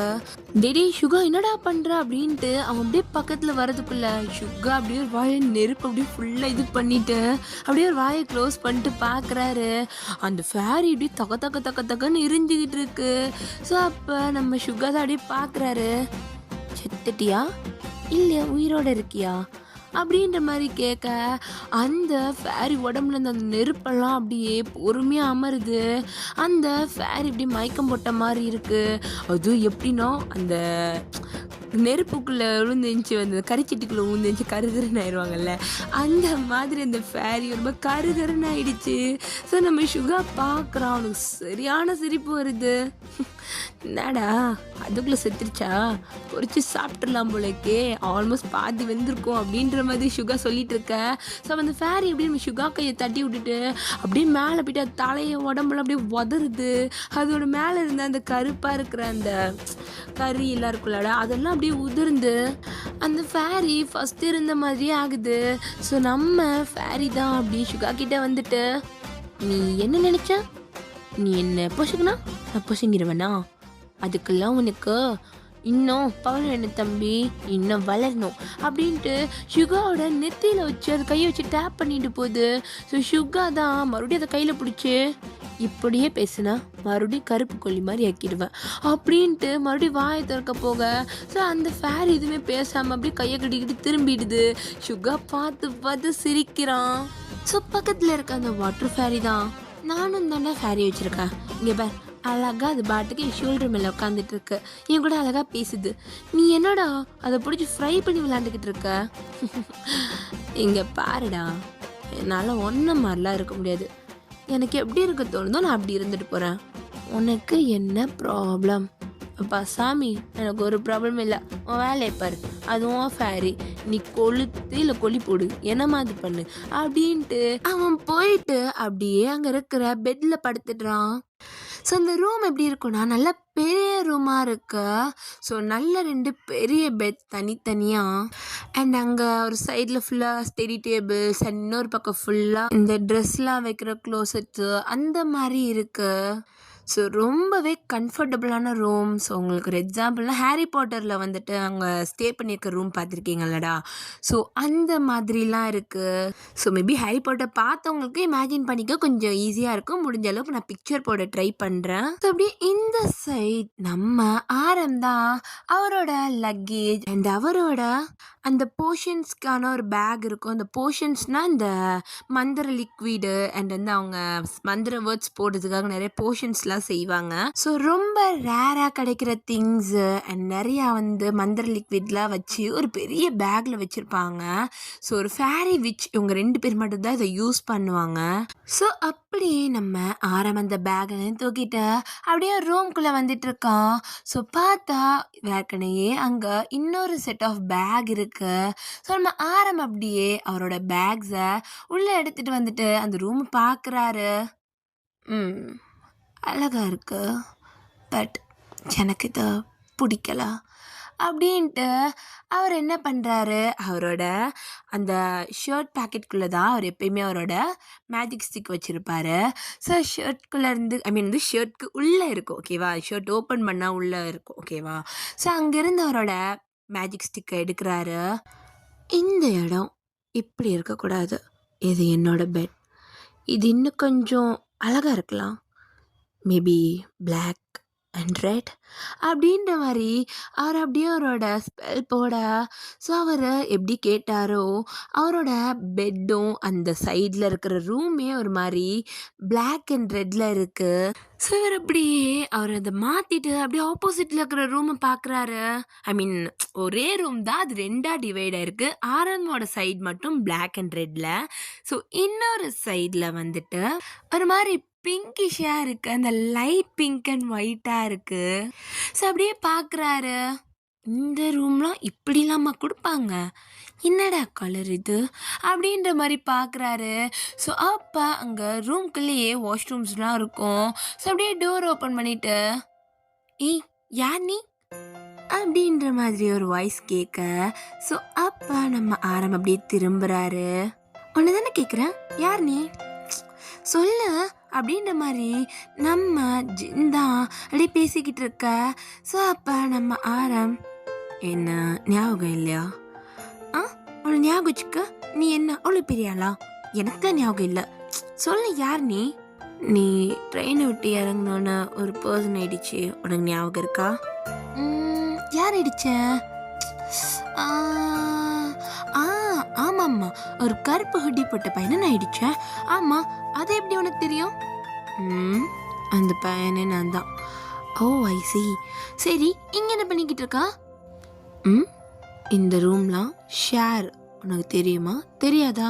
டெடி சுகா என்னடா பண்ணுற அப்படின்ட்டு அவன் அப்படியே பக்கத்தில் வரதுக்குள்ள சுகா அப்படியே ஒரு வாயை நெருப்பு அப்படியே ஃபுல்லாக இது பண்ணிட்டு அப்படியே ஒரு வாயை க்ளோஸ் பண்ணிட்டு பார்க்குறாரு. அந்த ஃபேரி இப்படி தக்கன்னு எரிஞ்சுக்கிட்டு இருக்கு. ஸோ அப்போ நம்ம சுகா தான் அப்படியே பார்க்குறாரு. செத்துட்டியா இல்லை உயிரோடு இருக்கியா அப்படின்ற மாதிரி கேட்க, அந்த ஃபேரி உடம்புல அந்த நெருப்பெல்லாம் அப்படியே பொறுமையாக அமருது. அந்த ஃபேரி இப்படி மயக்கம் போட்ட மாதிரி இருக்குது. அது எப்படின்னா அந்த நெருப்புக்குள்ளே விழுந்துச்சு வந்து கரிச்சட்டிக்குள்ளே விழுந்துச்சு கருகருன்னு ஆயிடுவாங்கல்ல, அந்த மாதிரி அந்த ஃபேரி ரொம்ப கருகருன்னு ஆயிடுச்சு. ஸோ நம்ம சுகா பார்க்குறான், அவனுக்கு சரியான சிரிப்பு வருது. என்னடா அதுக்குள்ளே செத்துருச்சா, பொறிச்சு சாப்பிட்றலாம் போலக்கே, ஆல்மோஸ்ட் பாதி வெந்திருக்கும் அப்படின்ற மாதிரி சுகா சொல்லிட்டு இருக்க. ஸோ அந்த ஃபேரி எப்படி நம்ம சுகா கையை தட்டி விட்டுட்டு அப்படியே மேலே போய்ட்டு அது தலையை உடம்புல அப்படியே உதறுது. அதோட மேலே இருந்த அந்த கருப்பாக இருக்கிற அந்த கறி எல்லாம் இருக்குல்லடா, அதெல்லாம் அப்படியே உதிர்ந்து அந்த ஃபேரி ஃபஸ்ட்டு இருந்த மாதிரியே ஆகுது. ஸோ நம்ம ஃபேரி தான் அப்படி சுகா கிட்ட வந்துட்டு, நீ என்ன நினச்ச, நீ என்ன பொசுக்குனா நான் பொசுங்கிடுவேனா, அதுக்கெல்லாம் உனக்கு இன்னும் பவர் வேணும் தம்பி, இன்னும் வளரணும் அப்படின்ட்டு சுகாவோட நெத்தியில் வச்சு அது கையை வச்சு டேப் பண்ணிட்டு போகுது. ஸோ சுகா தான் மறுபடியும் அதை கையில் பிடிச்சி, இப்படியே பேசுனா மறுபடியும் கருப்பு கொல்லி மாதிரி ஆக்கிடுவேன் அப்படின்ட்டு மறுபடியும் வாயை திறக்க போக, ஸோ அந்த ஃபேர் எதுவுமே பேசாமல் அப்படியே கையை கட்டிக்கிட்டு திரும்பிடுது. சுகா பார்த்து பார்த்து சிரிக்கிறான். ஸோ பக்கத்தில் இருக்க அந்த வாட்டர் ஃபேரி தான், நானும் தானே ஃபேரி வச்சுருக்கேன், இங்கே பார் அழகாக அது பாட்டுக்கு என் ஷோல்டர் மேலே உட்காந்துட்டு இருக்கு, என் கூட அழகாக பேசுது, நீ என்னடா அதை பிடிச்சி ஃப்ரை பண்ணி விளாண்டுக்கிட்டு இருக்க. இங்கே பாருடா, என்னால் ஒன்றும் மாதிரிலாம் இருக்க முடியாது, எனக்கு எப்படி இருக்க தோணுதோ நான் அப்படி இருந்துட்டு போகிறேன், உனக்கு என்ன ப்ராப்ளம். அப்பா சாமி, எனக்கு ஒரு ப்ராப்ளம் இல்லை, உன் வேலையை பாரு, அதுவும் ஃபேரி, நீ கொளுத்து இல்லை கொல்லி போடு, என்ன மாதிரி பண்ணு அப்படின்ட்டு அவன் போயிட்டு அப்படியே அங்கே இருக்கிற பெட்டில் படுத்துடுறான். ஸோ அந்த ரூம் எப்படி இருக்குன்னா நல்ல பெரிய ரூமாக இருக்கு. ஸோ நல்ல 2 பெரிய பெட் தனித்தனியாக, அண்ட் அங்கே ஒரு சைடில் ஃபுல்லாக ஸ்டடி டேபிள்ஸ் அண்ட் இன்னொரு பக்கம் ஃபுல்லாக இந்த ட்ரெஸ்லாம் வைக்கிற க்ளோசெட்ஸு அந்த மாதிரி இருக்குது. ஸோ ரொம்பவே கம்ஃபர்டபுளான ரூம். ஸோ உங்களுக்கு ஒரு எக்ஸாம்பிள்னால் ஹாரி பாட்டரில் வந்துட்டு அங்கே ஸ்டே பண்ணியிருக்க ரூம் பார்த்துருக்கீங்களடா, ஸோ அந்த மாதிரிலாம் இருக்குது. ஸோ மேபி ஹாரி பாட்டர் பார்த்தவங்களுக்கு இமேஜின் பண்ணிக்க கொஞ்சம் ஈஸியாக இருக்கும். முடிஞ்ச அளவுக்கு நான் பிக்சர் போட ட்ரை பண்ணுறேன். ஸோ அப்படியே இந்த சைட் நம்ம ஆரம் தான் அவரோட லக்கேஜ் அண்ட் அவரோட அந்த போர்ஷன்ஸ்க்கான ஒரு பேக் இருக்கும். அந்த போர்ஷன்ஸ்னால் இந்த மந்திர லிக்விடு அண்ட் வந்து அவங்க மந்திர வேர்ட்ஸ் போடுறதுக்காக நிறைய போர்ஷன்ஸ்லாம் செய்வாங்க. ஸோ ரொம்ப ரேராக கிடைக்கிற திங்ஸு அண்ட் நிறையா வந்து மந்திர லிக்விட்லாம் வச்சு ஒரு பெரிய பேக்கில் வச்சுருப்பாங்க. ஸோ ஒரு ஃபேரி விச் இவங்க 2 பேர் மட்டும்தான் இதை யூஸ் பண்ணுவாங்க. ஸோ அப்படியே நம்ம ஆரம் அந்த பேக்கெல்லாம் தூக்கிட்டு அப்படியே ரூம்குள்ளே வந்துட்டு இருக்கான். ஸோ பார்த்தா ஏற்கனவே அங்கே இன்னொரு செட் ஆஃப் பேக் இருக்குது. ஸோ நம்ம ஆரம் அப்படியே அவரோட பேக்ஸை உள்ளே எடுத்துகிட்டு வந்துட்டு அந்த ரூம் பார்க்குறாரு. அழகாக இருக்கு, பட் எனக்கு இதை பிடிக்கல அப்படின்ட்டு அவர் என்ன பண்ணுறாரு, அவரோட அந்த ஷர்ட் பேக்கெட்குள்ளே தான் அவர் எப்பயுமே அவரோட மேஜிக் ஸ்டிக் வச்சுருப்பாரு. ஸோ ஷர்ட்குள்ளேருந்து வந்து ஷர்ட்க்கு உள்ளே இருக்கும், ஓகேவா, ஷர்ட் ஓப்பன் பண்ணால் உள்ளே இருக்கும், ஓகேவா. ஸோ அங்கேருந்து அவரோட மேஜிக் ஸ்டிக்கை எடுக்கிறாரு. இந்த இடம் இப்படி இருக்கக்கூடாது, இது என்னோட பெட், இது இன்னும் கொஞ்சம் அழகாக இருக்கலாம், மேபி பிளாக் அண்ட் ரெட் அப்படின்ற மாதிரி அவர் அப்படியே அவரோட ஸ்பெல் போட. ஸோ அவர் எப்படி கேட்டாரோ அவரோட பெட்டும் அந்த சைடில் இருக்கிற ரூமே ஒரு மாதிரி பிளாக் அண்ட் ரெட்டில் இருக்குது. ஸோ இவர் அப்படியே அவர் அதை மாற்றிட்டு அப்படியே ஆப்போசிட்டில் இருக்கிற ரூமை பார்க்குறாரு. ஒரே ரூம் தான், அது 2ஆக டிவைட் ஆயிருக்கு. ஆரமோட சைடு மட்டும் பிளாக் அண்ட் ரெட்டில், ஸோ இன்னொரு சைடில் வந்துட்டு ஒரு மாதிரி பிங்கிஷாக இருக்குது, அந்த லைட் பிங்க் அண்ட் ஒயிட்டாக இருக்குது. ஸோ அப்படியே பார்க்குறாரு, இந்த ரூம்லாம் இப்படிலாமா கொடுப்பாங்க, என்னடா கலர் இது அப்படின்ற மாதிரி பார்க்குறாரு. ஸோ அப்போ அங்கே ரூம்குள்ளேயே வாஷ்ரூம்ஸ்லாம் இருக்கும். ஸோ அப்படியே டோர் ஓப்பன் பண்ணிவிட்டு, ஏய் யார் நீ அப்படின்ற மாதிரி ஒரு வாய்ஸ் கேட்க. ஸோ அப்போ நம்ம ஆரம் அப்படியே திரும்புகிறாரு. ஒன்று தானே கேட்குறேன், யார் நீ சொல்லு அப்படின்ற மாதிரி நம்ம ஜிந்தான் அப்படியே பேசிக்கிட்டு இருக்க. ஸோ அப்போ நம்ம ஆரம், என்ன ஞாபகம் இல்லையா, அவளை ஞாபகம் வச்சுக்க, நீ என்ன அவ்வளோ பெரிய ஆளா, எனக்கு தான் ஞாபகம் இல்லை, சொல்லு யார் நீ, நீ ட்ரெயினை விட்டு இறங்கினோன்னு ஒரு பர்சன் ஆயிடுச்சு, உனக்கு ஞாபகம் இருக்கா, யார் ஆயிடுச்ச, ஆமாம்மா ஒரு கருப்பு ஹுட்டி போட்ட பையனை நான் ஆயிடுச்சேன், ஆமாம் அது எப்படி உனக்கு தெரியும், அந்த பையனே நான் தான், ஓ ஐ சி, சரி இங்கே என்ன பண்ணிக்கிட்டு இருக்கா, ம் இந்த ரூம்லாம் ஷேர் உனக்கு தெரியுமா தெரியாதா?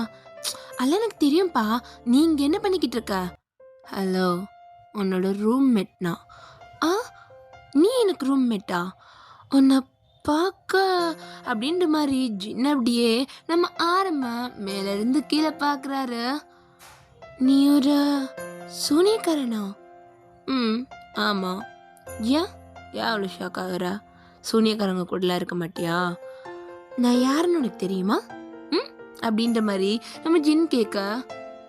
அதெல்லாம் எனக்கு தெரியும்ப்பா. நீங்க என்ன பண்ணிக்கிட்டு இருக்க? ஹலோ, உன்னோட ரூம்மேட்னா? ஆ, நீ எனக்கு ரூம்மேட்டா? உன்னை பார்க்க அப்படின்ற மாதிரி ஜின்ன அப்படியே நம்ம ஆரம்ப மேல இருந்து கீழே பார்க்குறாரு. நீ ஒரு சூனியக்காரனா? ம், ஆமா. ஏன் ஏன் அவ்வளோ ஷாக் ஆகுற? சூனியக்காரங்க கூடலாம் இருக்க மாட்டியா? நான் யாருன்னு உனக்கு தெரியுமா? ம் அப்படின்ற மாதிரி நம்ம ஜின் கேட்க,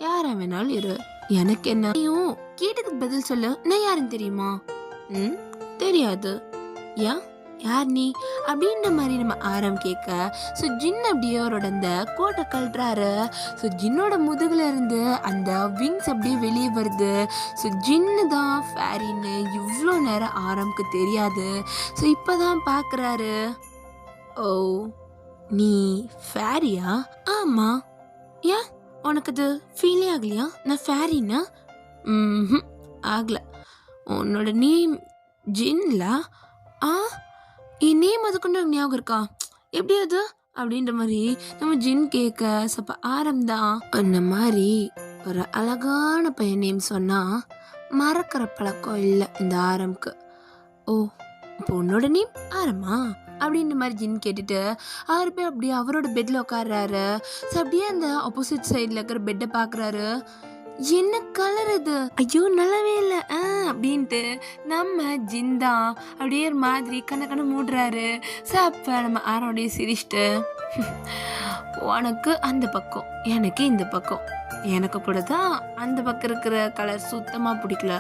யாரா வேணாலும் இரு, எனக்கு என்ன? நீயும் கேட்டதுக்கு பதில் சொல்லு. நான் யாருன்னு தெரியுமா? ம் தெரியாது. ஏன் யார் நீ அப்படின்ற மாதிரி நம்ம ஆரம் கேட்க, ஸோ ஜின் அப்படியே அவரோட அந்த கோட்டை கழட்டுறாரு. ஸோ ஜின்னோட முதுகுல இருந்து அந்த விங்ஸ் அப்படியே வெளியே வருது. ஸோ ஜின்னு தான் ஃபேரின்னு இவ்வளோ நேரம் ஆரம்க்கு தெரியாது. ஸோ இப்போதான் பார்க்குறாரு. ஓ, நீ ஃபேரியா? ஆமா. ஏன் உனக்கு அது ஃபீலே ஆகலையா நான் ஃபேரின்னா? ம் ஆகல. உன்னோட நேம் ஜின்ல? ஆ, என் நேம் அதுக்குன்னு ஞாபகம் இருக்கா? எப்படி அது அப்படின்ற மாதிரி நம்ம ஜின் கேட்க, சப்ப ஆரம்தான் அந்த மாதிரி ஒரு அழகான பையன் நேம் சொன்னா மறக்கிற பழக்கம் இல்லை இந்த ஆரம்க்கு. ஓ, இப்போ உன்னோட நேம் ஆரமா அப்படின்ற மாதிரி ஜின் கேட்டுட்டு அவர் போய் அப்படியே அவரோட பெட்ல உட்காடுறாரு. ஸோ அப்படியே அந்த ஆப்போசிட் சைடில் இருக்கிற பெட்டை பார்க்குறாரு. என்ன கலர் இது? ஐயோ நல்லாவே இல்லை அப்படின்ட்டு நம்ம ஜிந்தா அப்படியே ஒரு மாதிரி கண்ண மூடுறாரு. ஸோ அப்போ நம்ம ஆரோடைய சிரிச்சிட்டு, உனக்கு அந்த பக்கம் எனக்கு இந்த பக்கம், எனக்கு கூட தான் அந்த பக்கம் இருக்கிற கலர் சுத்தமாக பிடிக்கல,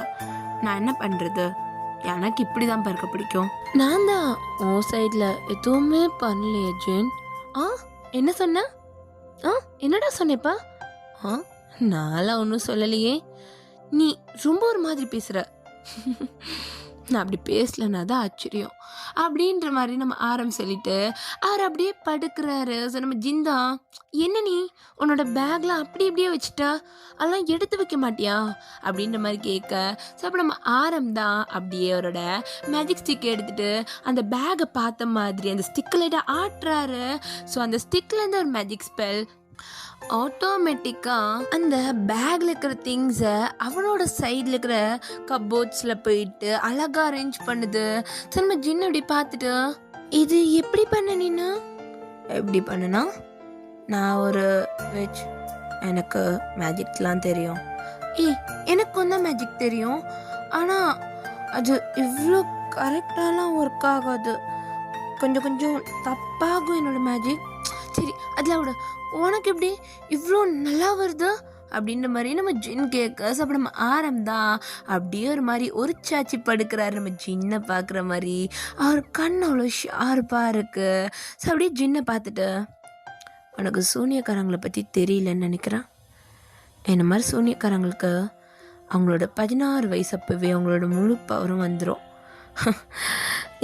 நான் என்ன பண்ணுறது, எனக்கு இப்படி தான் பார்க்க பிடிக்கும். நான் தான் உன் சைடில் எதுவுமே பண்ணலையே ஜின். என்ன சொன்ன? என்னடா சொன்னேப்பா? நான்லாம் ஒன்றும் சொல்லலையே. நீ ரொம்ப ஒரு மாதிரி பேசுகிற. நான் அப்படி பேசலன்னா தான் ஆச்சரியம் அப்படின்ற மாதிரி நம்ம ஆரம் சொல்லிட்டு அவர் அப்படியே படுக்கிறாரு. ஸோ நம்ம ஜிந்தா, என்ன நீ உன்னோட பேக்லாம் அப்படி இப்படியே வச்சுட்டா, அதெல்லாம் எடுத்து வைக்க மாட்டியா அப்படின்ற மாதிரி கேட்க, ஸோ அப்போ நம்ம ஆரம் தான் அப்படியே அவரோட மேஜிக் ஸ்டிக் எடுத்துட்டு அந்த பேக்கை பார்த்த மாதிரி அந்த ஸ்டிக் லைட்டாக ஆட்டுறாரு. ஸோ அந்த ஸ்டிக்லேருந்து ஒரு மேஜிக் ஸ்பெல் ஆட்டோமேட்டிக்காக அந்த பேக்கில் இருக்கிற திங்ஸை அவனோட சைடில் இருக்கிற கப்போர்ட்ஸில் போயிட்டு அழகாக அரேஞ்ச் பண்ணுது. சரி நம்ம ஜின் அப்படி பார்த்துட்டு, இது எப்படி பண்ண நீனா? எப்படி பண்ணுனா? நான் ஒரு வெஜ், எனக்கு மேஜிக்லாம் தெரியும். எனக்கும் தான் மேஜிக் தெரியும், ஆனால் அது இவ்வளோ கரெக்டாலாம் ஒர்க் ஆகாது, கொஞ்சம் கொஞ்சம் தப்பாகும் என்னோட மேஜிக். சரி அதில் விட, உனக்கு எப்படி இவ்வளோ நல்லா வருது அப்படின்ற மாதிரி நம்ம ஜின் கேட்க, அப்போ நம்ம ஆரம்தான் அப்படியே ஒரு மாதிரி ஒரு சாச்சி படுக்கிறாரு நம்ம ஜின்னை பார்க்குற மாதிரி. அவர் கண் அவ்வளோ ஷார்ப்பாக இருக்கு. ஸோ அப்படியே ஜின்னை பார்த்துட்டு, உனக்கு சூனியக்காரங்களை பற்றி தெரியலன்னு நினைக்கிறேன். என்ன மாதிரி சூனியக்காரங்களுக்கு அவங்களோட 16 வயசு அப்போவே அவங்களோட முழு பவரும் வந்துடும்.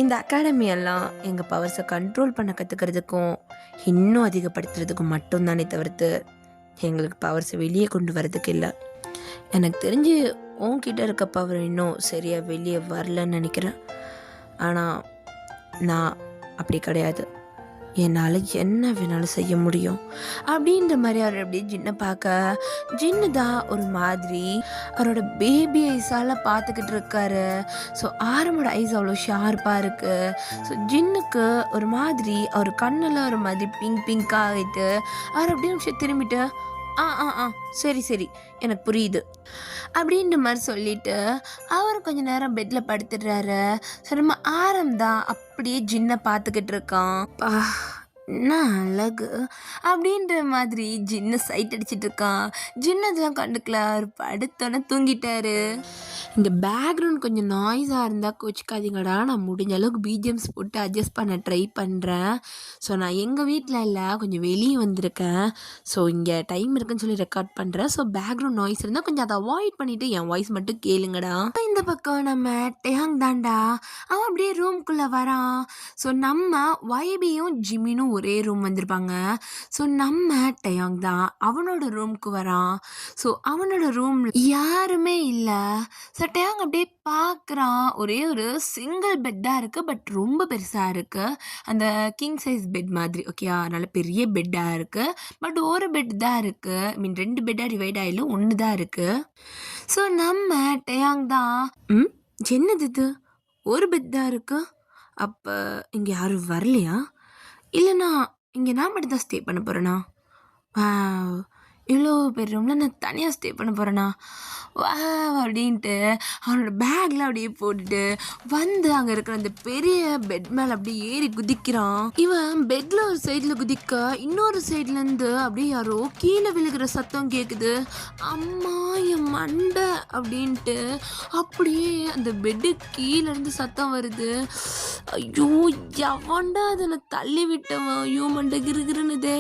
இந்த அகாடமியெல்லாம் எங்கள் பவர்ஸை கண்ட்ரோல் பண்ண கற்றுக்கிறதுக்கும் இன்னும் அதிகப்படுத்துறதுக்கும் மட்டும்தானே தவிர்த்து எங்களுக்கு பவர்ஸை வெளியே கொண்டு வரதுக்கு இல்லை. எனக்கு தெரிஞ்சு உன்கிட்ட இருக்க பவர் இன்னும் சரியாக வெளியே வரலன்னு நினைக்கிறேன். ஆனால் நான் அப்படி கிடையாது, என்னால் என்ன வேணாலும் செய்ய முடியும் அப்படின்ற மாதிரி அவர் அப்படியே ஜின்னை பார்க்க, ஜின்னு தான் ஒரு மாதிரி அவரோட பேபி ஐஸால் பார்த்துக்கிட்டு இருக்காரு. ஸோ ஆரமோட ஐஸ் அவ்வளோ ஷார்ப்பாக இருக்குது. ஸோ ஜின்னுக்கு ஒரு மாதிரி அவர் கண்ணெல்லாம் ஒரு மாதிரி பிங்காக ஆகிட்டு அவர் அப்படியே நிமிஷம் திரும்பிட்டு, சரி சரி எனக்கு புரியுது அப்படின்ற மாதிரி சொல்லிட்டு அவர் கொஞ்ச நேரம் பெட்டில் படுத்துடுறாரு. ஸோ நம்ம ஆரம் தான் அப்படியே ஜின்னை பார்த்துக்கிட்டு இருக்கான். என்ன அழகு அப்படின்ற மாதிரி ஜின்னு சைட் அடிச்சிட்டு இருக்கான். ஜின்னு அதெல்லாம் கண்டுக்கல, அவர் படுத்தோன்னே தூங்கிட்டாரு. இங்கே பேக்ரவுண்ட் கொஞ்சம் நாய்ஸாக இருந்தால் கோச்சிக்காதீங்கடா, நான் முடிஞ்ச அளவுக்கு பிஜிஎம்ஸ் போட்டு அட்ஜஸ்ட் பண்ண ட்ரை பண்ணுறேன். ஸோ நான் எங்கள் வீட்டில் இல்லை, கொஞ்சம் வெளியே வந்திருக்கேன். ஸோ இங்கே டைம் இருக்குன்னு சொல்லி ரெக்கார்ட் பண்ணுறேன். ஸோ பேக்ரவுண்ட் நாய்ஸ் இருந்தால் கொஞ்சம் அதை அவாய்ட் பண்ணிவிட்டு என் வாய்ஸ் மட்டும் கேளுங்கடா. இந்த பக்கம் நம்ம டேங் தாண்டா, அவன் அப்படியே ரூம்குள்ளே வரான். ஸோ நம்ம வைபியும் ஜிமினும் ஒரே ரூம் வந்திருப்பாங்க. ஸோ நம்ம டயாங் தான் அவனோட ரூம்க்கு வரான். ஸோ அவனோட ரூம் யாருமே இல்லை. ஸோ டேயாங் அப்படியே பார்க்குறான். ஒரே ஒரு சிங்கிள் பெட் தான் இருக்கு. பட் ரொம்ப பெருசா இருக்கு. அந்த கிங் சைஸ் பெட் மாதிரி. ஓகேயா? நல்ல பெரிய பெட்டா இருக்கு. பட் ஒரு பெட் தான் இருக்கு. ஐ மீன் 2 பெட்டா டிவைட் ஆயில 1 தான் இருக்கு. ஸோ நம்ம டேயாங் தான், ம் என்னது இது? ஒரு பெட் தான் இருக்கு. அப்ப இங்க யாரும் வரலையா? இல்லன்னா இங்க நான் மட்டும் தான் ஸ்டே பண்ண போறேனா? வாவ்! இவ்வளோ பெரிய ரூம்ல நான் தனியா ஸ்டே பண்ண போறேனா? வாவ்! அப்படின்ட்டு அவனோட பேக்லாம் அப்படியே போட்டுட்டு வந்து அங்க இருக்கிற அந்த பெரிய பெட் மேல அப்படியே ஏறி குதிக்கிறான். இவன் பெட்ல ஒரு சைடுல குதிக்க, இன்னொரு சைடுல இருந்து அப்படியே யாரோ கீழே விழுகிற சத்தம் கேக்குது. அம்மா என் மண்டை அப்படின்ட்டு அப்படியே அந்த பெட்டு கீழ இருந்து சத்தம் வருது. ஐயோ! எவன்டா அதில தள்ளி விட்டவன்? ஐயோ! மண்டை கிறுகிறுன்னுதே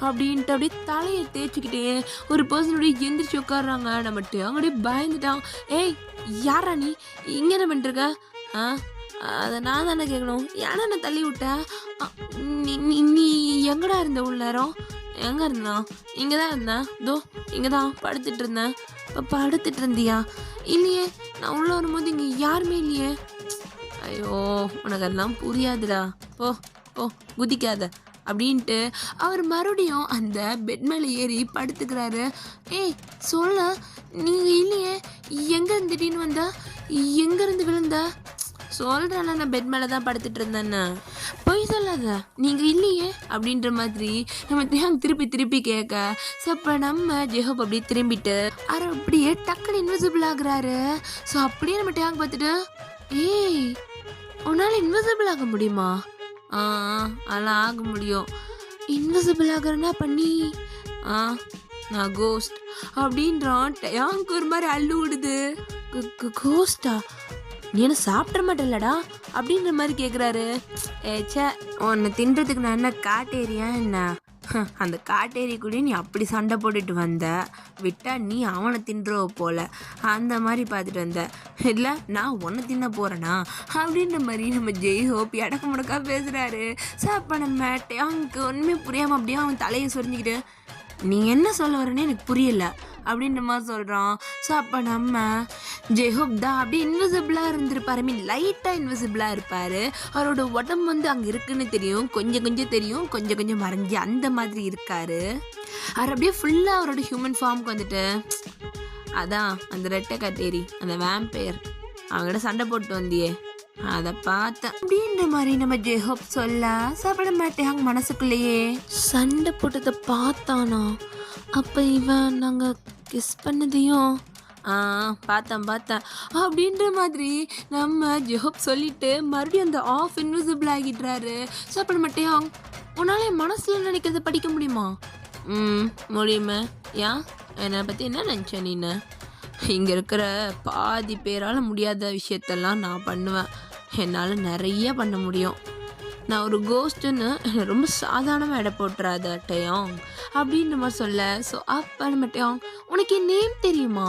அப்படின்ட்டு அப்படியே தலைய தேய்ச்சுக்கிட்டே ஒரு பர்சன் அப்படியே எந்திரிச்சு உட்கார்றாங்க. நம்ம டேயாங் அப்படியே பயந்துட்டான். ஏய்! யார்றா நீ? இங்க என்ன பண்ணிட்டுருக்க? ஆ அத நான் தானே கேட்கணும். ஏன்டா என்ன தள்ளி விட்ட? அ நீ நீ நீ எங்கடா இருந்த இவ்வளோ நேரம்? எங்க இருந்தனா? இங்க தான் இருந்தேன். இதோ இங்க தான் படுத்துட்டு இருந்தேன். படுத்துட்டு இருந்தியா? இல்லையே! நான் உள்ள வரும்போது இங்க யாருமே இல்லையே! ஐயோ! உனக்கு அதெல்லாம் புரியாதுடா. போ போ குதிக்காத அப்படின்ட்டு அவர் மறுபடியும் அந்த பெட் மேலே ஏறி படுத்துக்கிறாரு. ஏய் சொல்ல, நீங்க இல்லையே, எங்கேருந்து திடீர்னு வந்த? எங்கேருந்து விழுந்த? சொல்கிறேன்ல நான் பெட் மேலே தான் படுத்துட்டு இருந்தேன்னு. பொய் சொல்லாத, நீங்கள் இல்லையே அப்படின்ற மாதிரி நம்ம டேயாங் திருப்பி திருப்பி கேட்க, ஸோ அப்போ நம்ம ஜெஹோப் அப்படியே திரும்பிட்டு அவர் அப்படியே டக்குன்னு இன்விசிபிள் ஆகுறாரு. ஸோ அப்படியே நம்ம டேயாங் பார்த்துட்டு, ஏய் உன்னால் இன்விசிபிள் ஆக முடியுமா? ஆ அதெல்லாம் ஆக முடியும். இன்விசிபிள் ஆகிறன்னா பண்ணி நான் கோஸ்ட் அப்படின்றான். டேயாங்க்கு ஒரு மாதிரி அள்ளு விடுது. கோஸ்டா? நீ என்ன சாப்பிட மாட்டேல்லடா அப்படின்ற மாதிரி கேட்குறாரு. ஏச்சே உன்னை தின்றதுக்கு நான் என்ன காட்டேரியா என்ன? அந்த காட்டேரி கூட நீ அப்படி சண்டை போட்டுட்டு வந்த, விட்டா நீ அவனை தின்றோ போல அந்த மாதிரி பார்த்துட்டு வந்த, இல்லை நான் உன்னை தின்ன போகிறேனா அப்படின்ற மாதிரி நம்ம ஜெய்ஹோப் இடக்க முடக்கா பேசுகிறாரு. ஸோ அப்போ நம்ம டேயாங்க்கு ஒன்றுமே புரியாமல் அப்படியே அவன் தலையை சொரிஞ்சிக்கிட்டு, நீ என்ன சொல்ல வரேன்னு எனக்கு புரியல அப்படின்ற மாதிரி சொல்கிறான். ஸோ அப்போ நம்ம ஜெஹோப் தான் அப்படியே இன்விசிபிளாக இருந்திருப்பார். ஐ மீன் லைட்டாக இன்விசிபிளாக இருப்பார். அவரோட உடம்பு வந்து அங்கே இருக்குன்னு தெரியும், கொஞ்சம் கொஞ்சம் தெரியும், கொஞ்சம் கொஞ்சம் மறைஞ்சி அந்த மாதிரி இருக்கார். அவர் அப்படியே ஃபுல்லாக அவரோட ஹியூமன் ஃபார்முக்கு வந்துட்டு, அதான் அந்த ரெட்டை கட்டேரி அந்த வேம்பயர் அவங்ககிட்ட சண்டை போட்டு வந்தியே அதை பார்த்தேன் அப்படின்ற மாதிரி நம்ம ஜெஹோப் சொல்ல, சாப்பிட மாட்டேன் மனசுக்குள்ளேயே சண்டை போட்டதை பார்த்தானா? அப்போ இவன் நாங்கள் கிஸ் பண்ணதையும் பார்த்தேன் அப்படின்ற மாதிரி நம்ம ஜெஹோப் சொல்லிட்டு மறுபடியும் அந்த ஆஃப் இன்விசிபிள் ஆகிடுறாரு. சாப்பிட மாட்டேன் உன்னால என் மனசில் நினைக்கிறத படிக்க முடியுமா? முடியுமே. ஏன் என்னை பற்றி என்ன நினச்ச நீன்னு? இங்கே இருக்கிற பாதி பேரால் முடியாத விஷயத்தெல்லாம் நான் பண்ணுவேன். என்னால் நிறைய பண்ண முடியும். நான் ஒரு கோஸ்ட்டுன்னு ரொம்ப சாதாரணமாக எடை போட்டுறாத டேயாங் அப்படின்னு நம்ம சொல்ல. ஸோ அப்போ நம்ம டேயாங், உனக்கு என் நேம் தெரியுமா?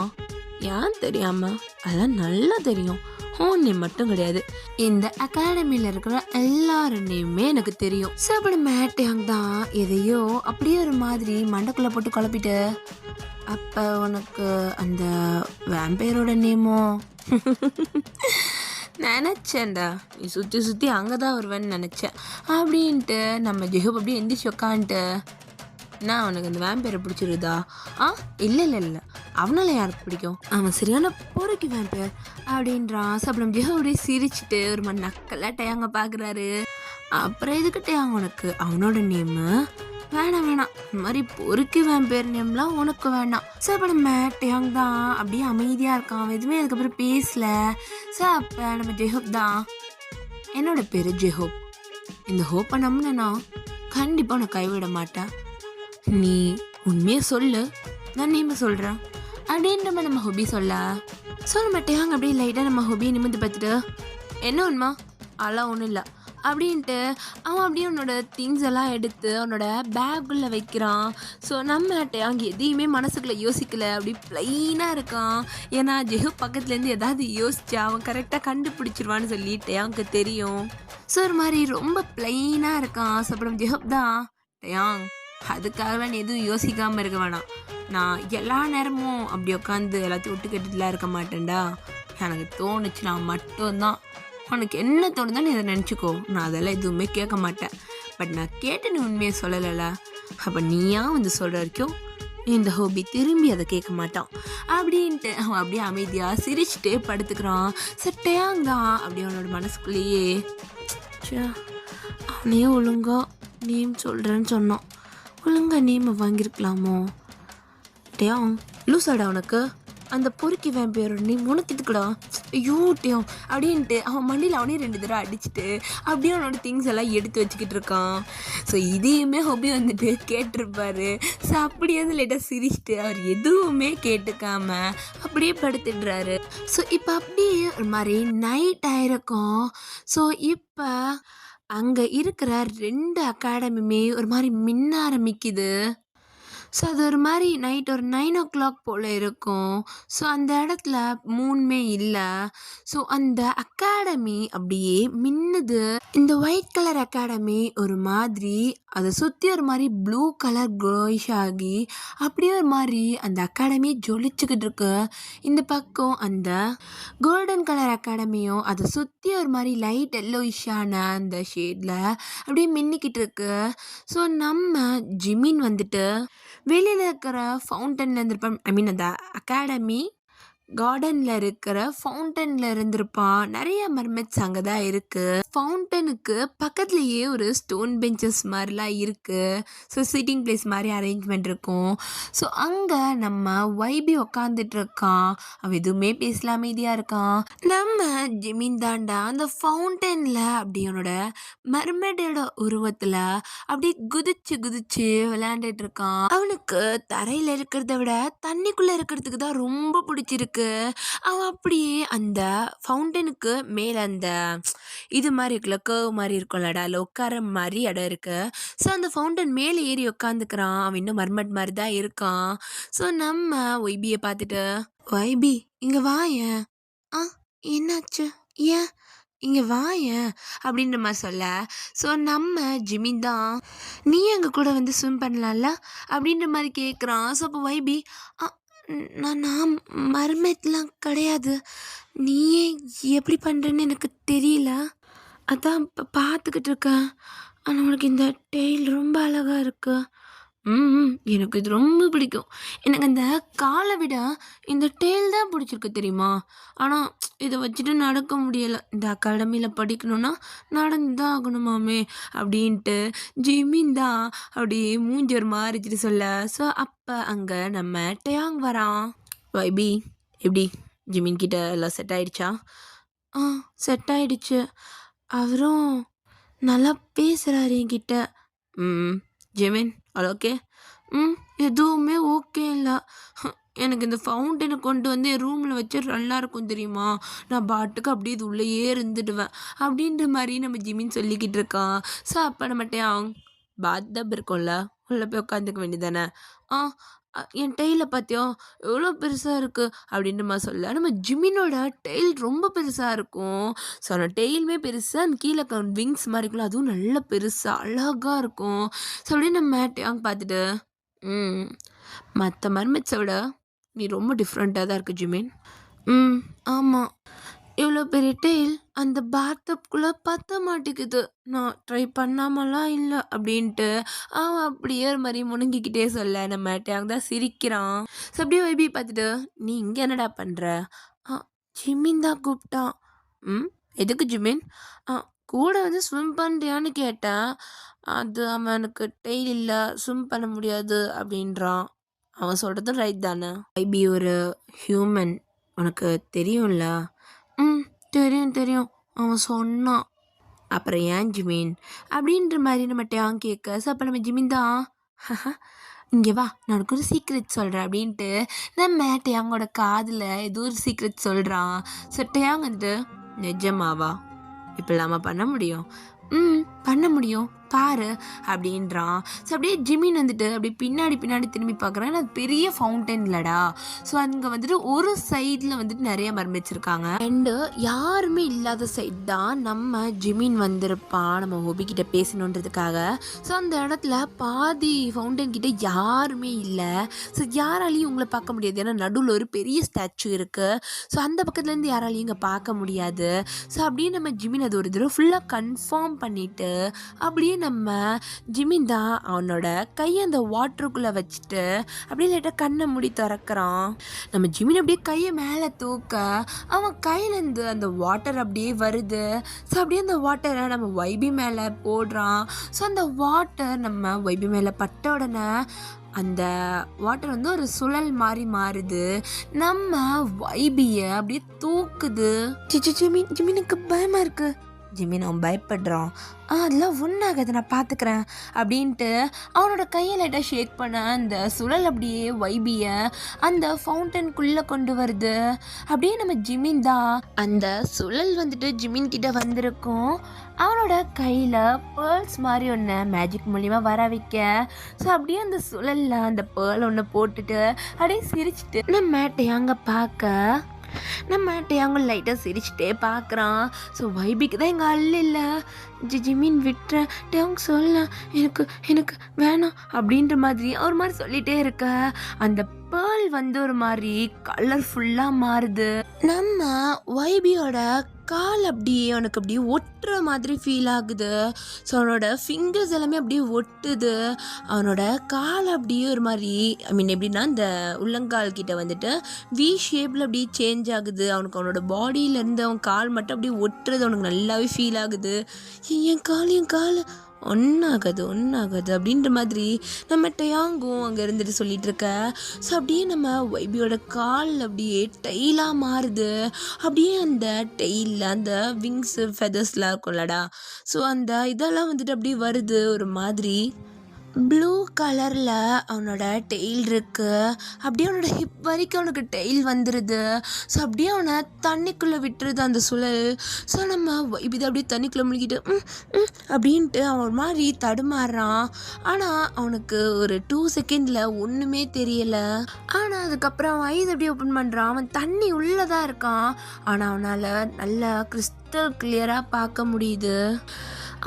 ஏன் தெரியாம? அதெல்லாம் நல்லா தெரியும். உன் நேம் மட்டும் கிடையாது, இந்த அகாடமியில் இருக்கிற எல்லாரோட நேமுமே எனக்கு தெரியும். ஸோ அப்போ நம்ம டேயாங் தான் எதையோ அப்படியே ஒரு மாதிரி மண்டைக்குள்ளே போட்டு குழப்பிட்டு, அப்போ உனக்கு அந்த வேம்பயரோட நேமோ? நினச்சேன்டா நீ சுற்றி சுற்றி அங்கே தான் வருவேன்னு நினச்சேன் அப்படின்ட்டு நம்ம ஜெஹோப் அப்படியே எந்திரிச்சு உக்கான்ட்டு, நான் அவனுக்கு அந்த வேம்பயரை பிடிச்சிருதா? இல்லை இல்லை இல்லை, அவனால யாருக்கு பிடிக்கும்? அவன் சரியான பொறுக்கி வேம்பயர் அப்படின்றான். சப்பளம் ஜெஹோப் அப்படியே சிரிச்சுட்டு ஒரு மாதிரி நக்கலாக டேயாங்க பார்க்குறாரு. அப்புறம் எதுக்கு டேயாங்க உனக்கு அவனோட நேமு? வேணாம் இந்த மாதிரி பொறுக்கி வேம்பயர் நேம்லாம் உனக்கு வேணாம். ஸோ அப்போ நம்ம டேயாங் தான் அப்படியே அமைதியாக இருக்கான். அவன் எதுவுமே அதுக்கப்புறம் பேசல. ஸோ அப்போ நம்ம ஜெஹோப் தான், என்னோட பேர் ஜெஹோப், இந்த ஹோப்பை நம்பினா கண்டிப்பாக நான் கைவிட மாட்டேன். நீ உண்மையை சொல்லு, நான் நேம சொல்கிறேன் அப்படின்ற மாதிரி நம்ம ஹொபி சொல்ல. ஸோ நம்ம டேயாங் அப்படியே லைட்டாக நம்ம ஹொபியை நிமிந்து பார்த்துட்டு, என்ன உண்மை? அதெல்லாம் ஒன்றும் இல்லை அப்படின்ட்டு அவன் அப்படியே அவனோட திங்ஸ் எல்லாம் எடுத்து அவனோட பேக்குள்ளே வைக்கிறான். ஸோ நம்ம டேயாங் எதையுமே மனசுக்குள்ளே யோசிக்கலை, அப்படி ப்ளைனாக இருக்கான். ஏன்னா ஜெஹோப் பக்கத்துலேருந்து ஏதாவது யோசிச்சா அவன் கரெக்டாக கண்டுபிடிச்சிருவான்னு சொல்லி டேயாங்க்கு தெரியும். ஸோ ஒரு மாதிரி ரொம்ப ப்ளைனாக இருக்கான். ஸோ அப்புறம் ஜெஹோப் தான், டேயாங் அதுக்காகலாம் நீ எதுவும் யோசிக்காமல் இருக்க வேணாம். நான் எல்லா நேரமும் அப்படி உட்காந்து எல்லாத்தையும் விட்டு கட்டிட்டுலாம் இருக்க மாட்டேன்டா. எனக்கு தோணுச்சுன்னா மட்டும்தான். உனக்கு என்ன தோணுதோ நீ இதை நினச்சிக்கோ, நான் அதெல்லாம் எதுவுமே கேட்க மாட்டேன். பட் நான் கேட்டு நீ உண்மையை சொல்லலைல, அப்போ நீயா வந்து சொல்கிற வரைக்கும் இந்த ஹோபி திரும்பி அதை கேட்க மாட்டான் அப்படின்ட்டு அவன் அப்படியே அமைதியாக சிரிச்சுட்டே படுத்துக்கிறான். டேயாங் தான் அப்படியே அவனோட மனசுக்குள்ளேயே, அவனே ஒழுங்கா நேம் சொல்கிறேன்னு சொன்னான், ஒழுங்கா நேமை வாங்கியிருக்கலாமோ. டேயாங் லூசாடா உனக்கு, அந்த பொறுக்கி வேம்பியரோட நேம் உனக்கு இதுக்குடா, ஐயோ டேயாங் அப்படின்ட்டு அவன் மண்டியில் அவனே 2 தடவை அடிச்சுட்டு அப்படியே அவனோட திங்ஸ் எல்லாம் எடுத்து வச்சுக்கிட்டு இருக்கான். ஸோ இதையுமே ஹோபி வந்துட்டு கேட்டிருப்பாரு. ஸோ அப்படியே வந்து லேட்டாக சிரிச்சுட்டு அவர் எதுவுமே கேட்டுக்காம அப்படியே படுத்துடுறாரு. ஸோ இப்போ அப்படியே ஒரு மாதிரி நைட் ஆயிருக்கும். ஸோ இப்போ அங்கே இருக்கிற 2 அகாடமியுமே ஒரு மாதிரி மின்ன ஆரம்பிக்குது. ஸோ அது ஒரு மாதிரி நைட் ஒரு 9:00 போல் இருக்கும். ஸோ அந்த இடத்துல மூணுமே இல்லை. ஸோ அந்த அகாடமி அப்படியே மின்னுது. இந்த ஒயிட் கலர் அகாடமி ஒரு மாதிரி அதை சுற்றி ஒரு மாதிரி ப்ளூ கலர் க்ளோயிஷ் ஆகி அப்படியே ஒரு மாதிரி அந்த அகாடமி ஜொலிச்சுக்கிட்டு இருக்கு. இந்த பக்கம் அந்த கோல்டன் கலர் அகாடமியும் அதை சுற்றி ஒரு மாதிரி லைட் எல்லோயிஷான அந்த ஷேடில் அப்படியே மின்னிக்கிட்டு இருக்கு. ஸோ நம்ம ஜிமின் வந்துட்டு வெளியில் இருக்கிற ஃபவுண்டனில் இருந்திருப்பான். ஐ மீன் அந்த அகாடமி கார்டனில் இருக்கிற ஃபவுண்டனில் இருந்திருப்பான். நிறைய மர்மெட்ஸ் அங்கே தான் இருக்குது. ஃபவுண்டனுக்கு பக்கத்துலேயே ஒரு ஸ்டோன் பெஞ்சஸ் மாதிரிலாம் இருக்குது. ஸோ சிட்டிங் பிளேஸ் மாதிரி அரேஞ்ச்மெண்ட் இருக்கும். ஸோ அங்கே நம்ம வைபி உக்காந்துட்டு இருக்கான். அவன் எதுவுமே பேசல, அமைதியாக இருக்கான். நம்ம ஜிமின் தாண்டா அந்த ஃபவுண்டனில் அப்படி அவனோட மர்மெடோட உருவத்தில் அப்படியே குதிச்சு குதிச்சு விளையாண்டுட்டு இருக்கான். அவனுக்கு தரையில் இருக்கிறத விட தண்ணிக்குள்ளே இருக்கிறதுக்கு தான் ரொம்ப பிடிச்சிருக்கு. அவன் அப்படியே அந்த ஃபவுண்டனுக்கு மேலே அந்த இது மாதிரி இருக்குல்ல, கர்வ் மாதிரி இருக்கும்லடா, அதில் உட்கார மாதிரி இடம் இருக்கு. ஸோ அந்த ஃபவுண்டன் மேலே ஏறி உட்காந்துக்கிறான். அவன் இன்னும் மர்மட் மாதிரி தான் இருக்கான். ஸோ நம்ம ஒய்பியை பார்த்துட்டு, ஒய்பி இங்கே வாயேன். ஆ என்னாச்சு, ஏன் இங்கே வாயேன் அப்படின்ற மாதிரி சொல்ல, ஸோ நம்ம ஜிமின் தான், நீ எங்கள் கூட வந்து ஸ்விம் பண்ணலாம்ல அப்படின்ற மாதிரி கேட்குறான். ஸோ அப்போ வைபி, நான் மர்மெட்லாம் கிடையாது, நீயே எப்படி பண்ணுறேன்னு எனக்கு தெரியல, அதான் பார்த்துக்கிட்டு இருக்கேன். ஆனால் உனக்கு இந்த டெய்ல் ரொம்ப அழகாக இருக்கு. எனக்கு இது ரொம்ப பிடிக்கும். எனக்கு அந்த காலை விட இந்த டெய்ல் தான் பிடிச்சிருக்கு தெரியுமா. ஆனால் இதை வச்சுட்டு நடக்க முடியலை. இந்த அகாடமியில் படிக்கணும்னா நடந்து தான் ஆகணுமாமே அப்படின்ட்டு ஜிமின் தான் அப்படியே மூஞ்சர் மாறிச்சிட்டு சொல்ல. ஸோ அப்போ அங்கே நம்ம டேயாங் வரான். வைபி எப்படி ஜிமின் கிட்ட எல்லாம் செட் ஆயிடுச்சா? செட் ஆயிடுச்சு. அவரும் நல்லா பேசுகிறாரு என்கிட்ட. Jimin all okay? எதுவுமே ஓகே இல்லை. எனக்கு இந்த ஃபவுண்டனை கொண்டு வந்து என் ரூமில் வச்சு நல்லா இருக்கும் தெரியுமா. நான் பாட்டுக்கு அப்படியே இது உள்ளேயே இருந்துடுவேன் அப்படின்ற மாதிரி நம்ம ஜிமின் சொல்லிக்கிட்டு இருக்கான். ஸோ அப்போ நம்ம டேயாங் பாத்டப் இருக்கும்ல, உள்ளே போய் உட்காந்துக்க வேண்டியதானே. என் டெய்லை பார்த்தியோ எவ்வளோ பெருசாக இருக்குது அப்படின்ற மாதிரி சொல்ல, நம்ம ஜிமினோட டெய்ல் ரொம்ப பெருசாக இருக்கும். ஸோ அந்த டெய்லுமே பெருசாக அந்த கீழே விங்ஸ் மாதிரி இருக்குல்ல, அதுவும் நல்ல பெருசாக அழகாக இருக்கும். ஸோ அப்படியே நம்ம டேயாங் பார்த்துட்டு, மற்ற மர்மெட்ஸை விட நீ ரொம்ப டிஃப்ரெண்ட்டாக தான் இருக்கு ஜிமின். ஆமாம், இவ்வளோ பெரிய டெய்ல் அந்த பாத்தப்குள்ளே பற்ற மாட்டேங்குது, நான் ட்ரை பண்ணாமலாம் இல்லை அப்படின்ட்டு அவன் அப்படியே ஒரு மாதிரி முணுங்கிக்கிட்டே சொல்ல, நம்ம டேயாங் தான் சிரிக்கிறான். ஸோ அப்படியே வைபி பார்த்துட்டு, நீ இங்கே என்னடா பண்ணுற? ஜிமின் தான் கூப்பிட்டான். எதுக்கு ஜிமின்? கூட வந்து ஸ்விம் பண்ணுறியான்னு கேட்டேன். அது அவனுக்கு டெய்ல் இல்லை, ஸ்விம் பண்ண முடியாது அப்படின்றான். அவன் சொல்கிறதும் ரைட் தானே. வைபி ஒரு ஹியூமன், உனக்கு தெரியும்ல. தெரியும் அவன் சொன்னான். அப்புறம் ஏன் ஜிமின் அப்படின்ற மாதிரி நம்ம டேயாங் கேட்க. ஸோ அப்போ நம்ம ஜிமின் தான், இங்கே வா நான் உனக்கு ஒரு சீக்ரெட் சொல்கிறேன் அப்படின்ட்டு நம்ம டேயாங்கோட காதில் ஏதோ ஒரு சீக்ரெட் சொல்கிறான். ஸோ டேயாங் வந்துட்டு, நிஜமாவா இப்படி இல்லாமல் பண்ண முடியும்? பண்ண முடியும் பாரு அப்படின்றான். ஸோ அப்படியே ஜிமின் வந்துட்டு அப்படியே பின்னாடி திரும்பி பார்க்குறேன். அது பெரிய ஃபவுண்டன் இல்லடா. ஸோ அங்கே வந்துட்டு ஒரு சைடில் வந்துட்டு நிறைய மரமிச்சிருக்காங்க. அண்டு யாருமே இல்லாத சைட் தான் நம்ம ஜிமின் வந்திருப்பான் நம்ம ஹோபிக்கிட்ட பேசணுன்றதுக்காக. ஸோ அந்த இடத்துல பாதி ஃபவுண்டன் கிட்ட யாருமே இல்லை. ஸோ யாராலையும் உங்களை பார்க்க முடியாது, ஏன்னா நடுவில் ஒரு பெரிய ஸ்டாச்சு இருக்குது. ஸோ அந்த பக்கத்துலேருந்து யாராலையும் இங்கே பார்க்க முடியாது. ஸோ அப்படியே நம்ம ஜிமின் அது ஒரு தடவை ஃபுல்லாக கன்ஃபார்ம் பண்ணிவிட்டு அப்படியே நம்ம ஜிமின் தான் அவனோட கையை அந்த வாட்டருக்குள்ளே வச்சுட்டு அப்படியே லைட்டாக கண்ணை மூடி திறக்கிறான். நம்ம ஜிமின் அப்படியே கையை மேலே தூக்க அவன் கையிலேருந்து அந்த வாட்டர் அப்படியே வருது. ஸோ அப்படியே அந்த வாட்டரை நம்ம வைபி மேலே போடுறான். ஸோ அந்த வாட்டர் நம்ம வைபி மேலே பட்ட உடனே அந்த வாட்டர் வந்து ஒரு சுழல் மாதிரி மாறுது. நம்ம வைபியை அப்படியே தூக்குது. ஜிமினுக்கு பயமாக இருக்குது. ஜிமின் அவன் பயப்படுறான். அதெல்லாம் ஒன்றாகாது, நான் பார்த்துக்கிறேன் அப்படின்ட்டு அவனோட கையை லைட்டாக ஷேக் பண்ண அந்த சுழல் அப்படியே வைபியை அந்த ஃபவுண்டனுக்குள்ளே கொண்டு வருது. அப்படியே நம்ம ஜிமின் தான் அந்த சுழல் வந்துட்டு ஜிமின் கிட்ட வந்திருக்கும். அவனோட கையில் பேர்ல்ஸ் மாதிரி ஒன்று மேஜிக் மூலிமா வர வைக்க. ஸோ அப்படியே அந்த சுழலில் அந்த பேர்ல் ஒன்று போட்டுட்டு அப்படியே சிரிச்சிட்டு நம்ம டேங்க பார்க்க நம்ம டேங்க லைட்டாக சிரிச்சுட்டே பார்க்குறான். ஸோ வைபிக்கு தான் எங்கள் அள்ள இல்லை. ஜிமின் விட்டுறேன் டேங்க சொல்ல, எனக்கு எனக்கு வேணாம் அப்படின்ற மாதிரி ஒரு மாதிரி சொல்லிகிட்டே இருக்க அந்த பேர்ல் வந்து ஒரு மாதிரி கலர்ஃபுல்லாக மாறுது. நம்ம வைபியோட கால் அப்படியே அவனுக்கு அப்படியே ஒட்டுற மாதிரி ஃபீல் ஆகுது. ஸோ அவனோட ஃபிங்கர்ஸ் எல்லாமே அப்படியே ஒட்டுது. அவனோட கால் அப்படியே ஒரு மாதிரி எப்படின்னா இந்த உள்ளங்கால் கிட்ட வந்துட்டு வி ஷேப்பில் அப்படியே சேஞ்ச் ஆகுது. அவனுக்கு அவனோட பாடியிலேருந்து அவன் கால் மட்டும் அப்படியே ஒட்டுறது அவனுக்கு நல்லாவே ஃபீல் ஆகுது. என் கால் ஒன்றாகாது அப்படின்ற மாதிரி நம்ம டயாங்கும் அங்கே இருந்துட்டு சொல்லிட்டு இருக்க. ஸோ அப்படியே நம்ம வைபியோட கால் அப்படியே டெய்லாக மாறுது. அப்படியே அந்த டெய்லில் அந்த விங்ஸு ஃபெதர்ஸ்லாம் இருக்கும்லடா, ஸோ அந்த இதெல்லாம் வந்துட்டு அப்படியே வருது. ஒரு மாதிரி ப்ளூ கலரில் அவனோட டெய்ல் இருக்குது. அப்படியே அவனோட ஹிப் வரைக்கும் அவனுக்கு டெய்ல் வந்துடுது. ஸோ அப்படியே அவனை தண்ணிக்குள்ளே விட்டுருது அந்த சுழல். ஸோ நம்ம இது அப்படியே தண்ணிக்குள்ளே முழுகிட்டு அப்படின்ட்டு அவன் ஒரு மாதிரி தடுமாறுறான். ஆனால் அவனுக்கு ஒரு 2 செகண்டில் ஒன்றுமே தெரியலை. ஆனால் அதுக்கப்புறம் அவன் ஐஸ் அப்படியே ஓப்பன் பண்ணுறான். அவன் தண்ணி உள்ளே தான் இருக்கான். ஆனால் அவனால் நல்லா கிறிஸ்டல் கிளியராக பார்க்க முடியுது.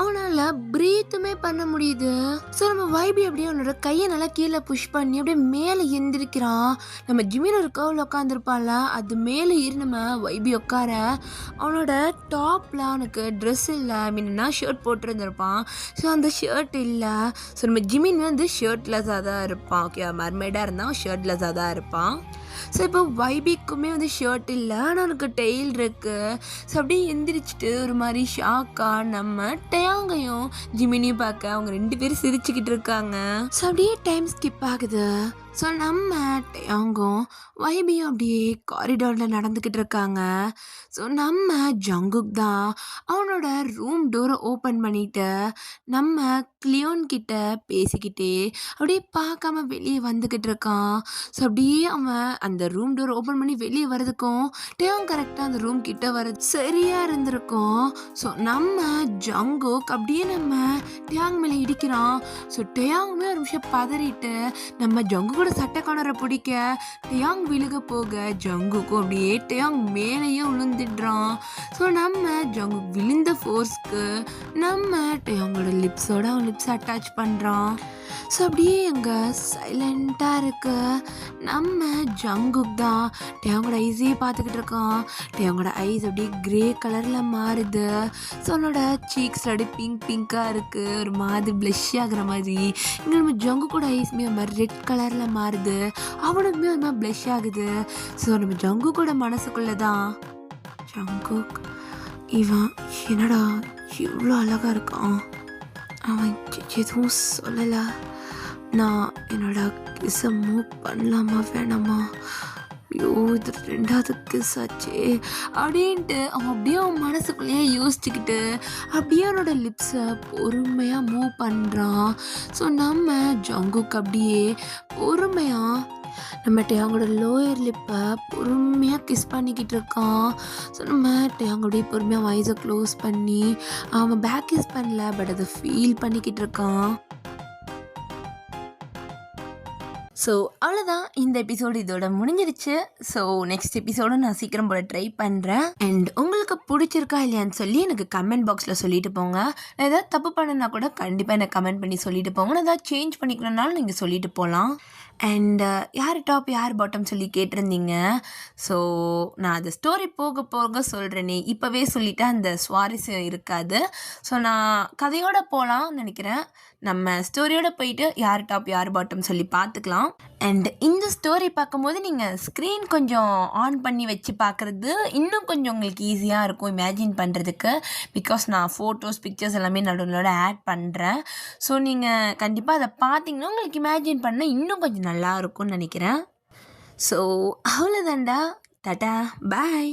அவனால் ப்ரீத்துமே பண்ண முடியுது. ஸோ நம்ம வைபி அப்படியே அவனோட கையை நல்லா கீழே புஷ் பண்ணி அப்படியே மேலே எந்திரிக்கிறான். நம்ம ஜிமின் ஒரு கர்வில் உட்காந்துருப்பான்ல, அது மேலே ஏறி நம்ம வைபி உட்கார அவனோட டாப்பில் அவனுக்கு ட்ரெஸ் இல்லை, மீன்னா ஷர்ட் போட்டுருந்துருப்பான். ஸோ அந்த ஷர்ட் இல்லை. ஸோ நம்ம ஜிமின் வந்து ஷர்ட்லெஸ்ஸாக தான் இருப்பான். ஓகே, மர்மைடாக இருந்தால் ஷர்ட்லெஸ்ஸாக தான் இருப்பான். ஸோ இப்போ வைபிக்குமே வந்து ஷர்ட் இல்லை, ஆனால் அவனுக்கு டெய்ல் இருக்குது. ஸோ அப்படியே எந்திரிச்சிட்டு ஒரு மாதிரி ஷாக்காக நம்ம டயாங்கையும் ஜிமினியும் பார்க்க அவங்க 2 பேரும் சிரிச்சுக்கிட்டு இருக்காங்க. ஸோ அப்படியே டைம் ஸ்கிப் ஆகுது. ஸோ நம்ம டயாங்கும் வைபியும் அப்படியே காரிடாரில் நடந்துக்கிட்டு இருக்காங்க. ஸோ நம்ம ஜங்குக் தான் அவனோட ரூம் டோரை ஓப்பன் பண்ணிவிட்டு நம்ம கிளியோன் கிட்ட பேசிக்கிட்டே அப்படியே பார்க்காம வெளியே வந்துக்கிட்டு இருக்கான். ஸோ அப்படியே அவன் அந்த ரூம் டோர் ஓப்பன் பண்ணி வெளியே வர்றதுக்கும் டேயாங் கரெக்டாக அந்த ரூம் கிட்ட வர்றது சரியாக இருந்திருக்கும். ஸோ நம்ம ஜங்குக் அப்படியே நம்ம டேயாங் மேலே இடிக்கிறான். ஸோ டேயாங்குமே ஒரு நிமிஷம் பதறிட்டு நம்ம ஜங்குக்கோட சட்டை காணரை பிடிக்க டேயாங் விழுக போக ஜங்குக்கும் அப்படியே டேயாங் மேலேயே விழுந்துடுறான். ஸோ நம்ம ஜங்குக் விழுந்த ஃபோர்ஸ்க்கு நம்ம டேயாங்கோட லிப்ஸோட அவன் லிப்ஸ் அட்டாச் பண்ணுறான். ஸோ அப்படியே அங்கே சைலண்ட்டாக இருக்கு. நம்ம ஜங்குக் தான் டேயாங்கோட ஐஸையே பார்த்துக்கிட்டு இருக்கான். டேயாங்கோட ஐஸ் அப்படியே கிரே கலரில் மாறுது. ஸோ அவனோட சீக்ஸ் அப்படியே பிங்காக இருக்குது, ஒரு மாதிரி ப்ளஷ் ஆகுற மாதிரி. இங்கே நம்ம ஜங்குக்கோட ஐஸ்மே ஒரு மாதிரி ரெட் கலரில் மாறுது, அவனுக்குமே ஒரு மாதிரி ப்ளஷ் ஆகுது. ஸோ நம்ம ஜங்குக்கோட மனசுக்குள்ளே தான் ஜங்குக் இவன் என்னடா இவ்வளோ அழகாக இருக்கான், அவன் எதுவும் சொல்லலை, நான் என்னோட கிஸ்ஸை மூவ் பண்ணலாமா வேணாமா, ஐயோ இது 2வது கிஸ் ஆச்சு அப்படின்ட்டு அவன் அப்படியே அவன் மனசுக்குள்ளேயே யோசிச்சுக்கிட்டு அப்படியே அவனோட லிப்ஸை பொறுமையாக மூவ் பண்ணுறான். ஸோ நம்ம ஜங்குக் அப்படியே பொறுமையாக நம்ம டேங்கோட லோயர் லிப்பை பொறுமையாக கிஸ் பண்ணிக்கிட்டு இருக்கான். ஸோ நம்ம டேங்கோடைய பொறுமையாக வாய்ஸை க்ளோஸ் பண்ணி அவன் பேக் கிஸ் பண்ணல, பட் அதை ஃபீல் பண்ணிக்கிட்டு இருக்கான். ஸோ அவ்வளோதான், இந்த எபிசோடு இதோட முடிஞ்சிருச்சு. ஸோ நெக்ஸ்ட் எபிசோடும் நான் சீக்கிரம் போல ட்ரை பண்ணுறேன். அண்ட் உங்களுக்கு பிடிச்சிருக்கா இல்லையான்னு சொல்லி எனக்கு கமெண்ட் பாக்ஸில் சொல்லிட்டு போங்க. நான் ஏதாவது தப்பு பண்ணனா கூட கண்டிப்பாக எனக்கு கமெண்ட் பண்ணி சொல்லிட்டு போங்க. நான் ஏதாவது சேஞ்ச் பண்ணிக்கணுன்னாலும் நீங்கள் சொல்லிட்டு போகலாம். அண்ட் யார் டாப் யார் பாட்டம் சொல்லி கேட்டிருந்தீங்க. ஸோ நான் அந்த ஸ்டோரி போக போக சொல்கிறேனே, இப்போவே சொல்லிவிட்டு அந்த சுவாரஸ்யம் இருக்காது. ஸோ நான் கதையோடு போகலான்னு நினைக்கிறேன். நம்ம ஸ்டோரியோடு போயிட்டு யார் டாப் யார் பாட்டம் சொல்லி பார்த்துக்கலாம். அண்ட் இந்த ஸ்டோரி பார்க்கும்போது நீங்கள் ஸ்க்ரீன் கொஞ்சம் ஆன் பண்ணி வச்சு பார்க்குறது இன்னும் கொஞ்சம் உங்களுக்கு ஈஸியாக இருக்கும் இமேஜின் பண்ணுறதுக்கு. பிகாஸ் நான் ஃபோட்டோஸ் பிக்சர்ஸ் எல்லாமே நடுவில் ஆட் பண்ணுறேன். ஸோ நீங்கள் கண்டிப்பாக அதை பார்த்தீங்கன்னா உங்களுக்கு இமேஜின் பண்ண இன்னும் கொஞ்சம் நல்லா இருக்கும்னு நினைக்கிறேன். ஸோ அவ்வளோதான்டா, டாடா, பாய்.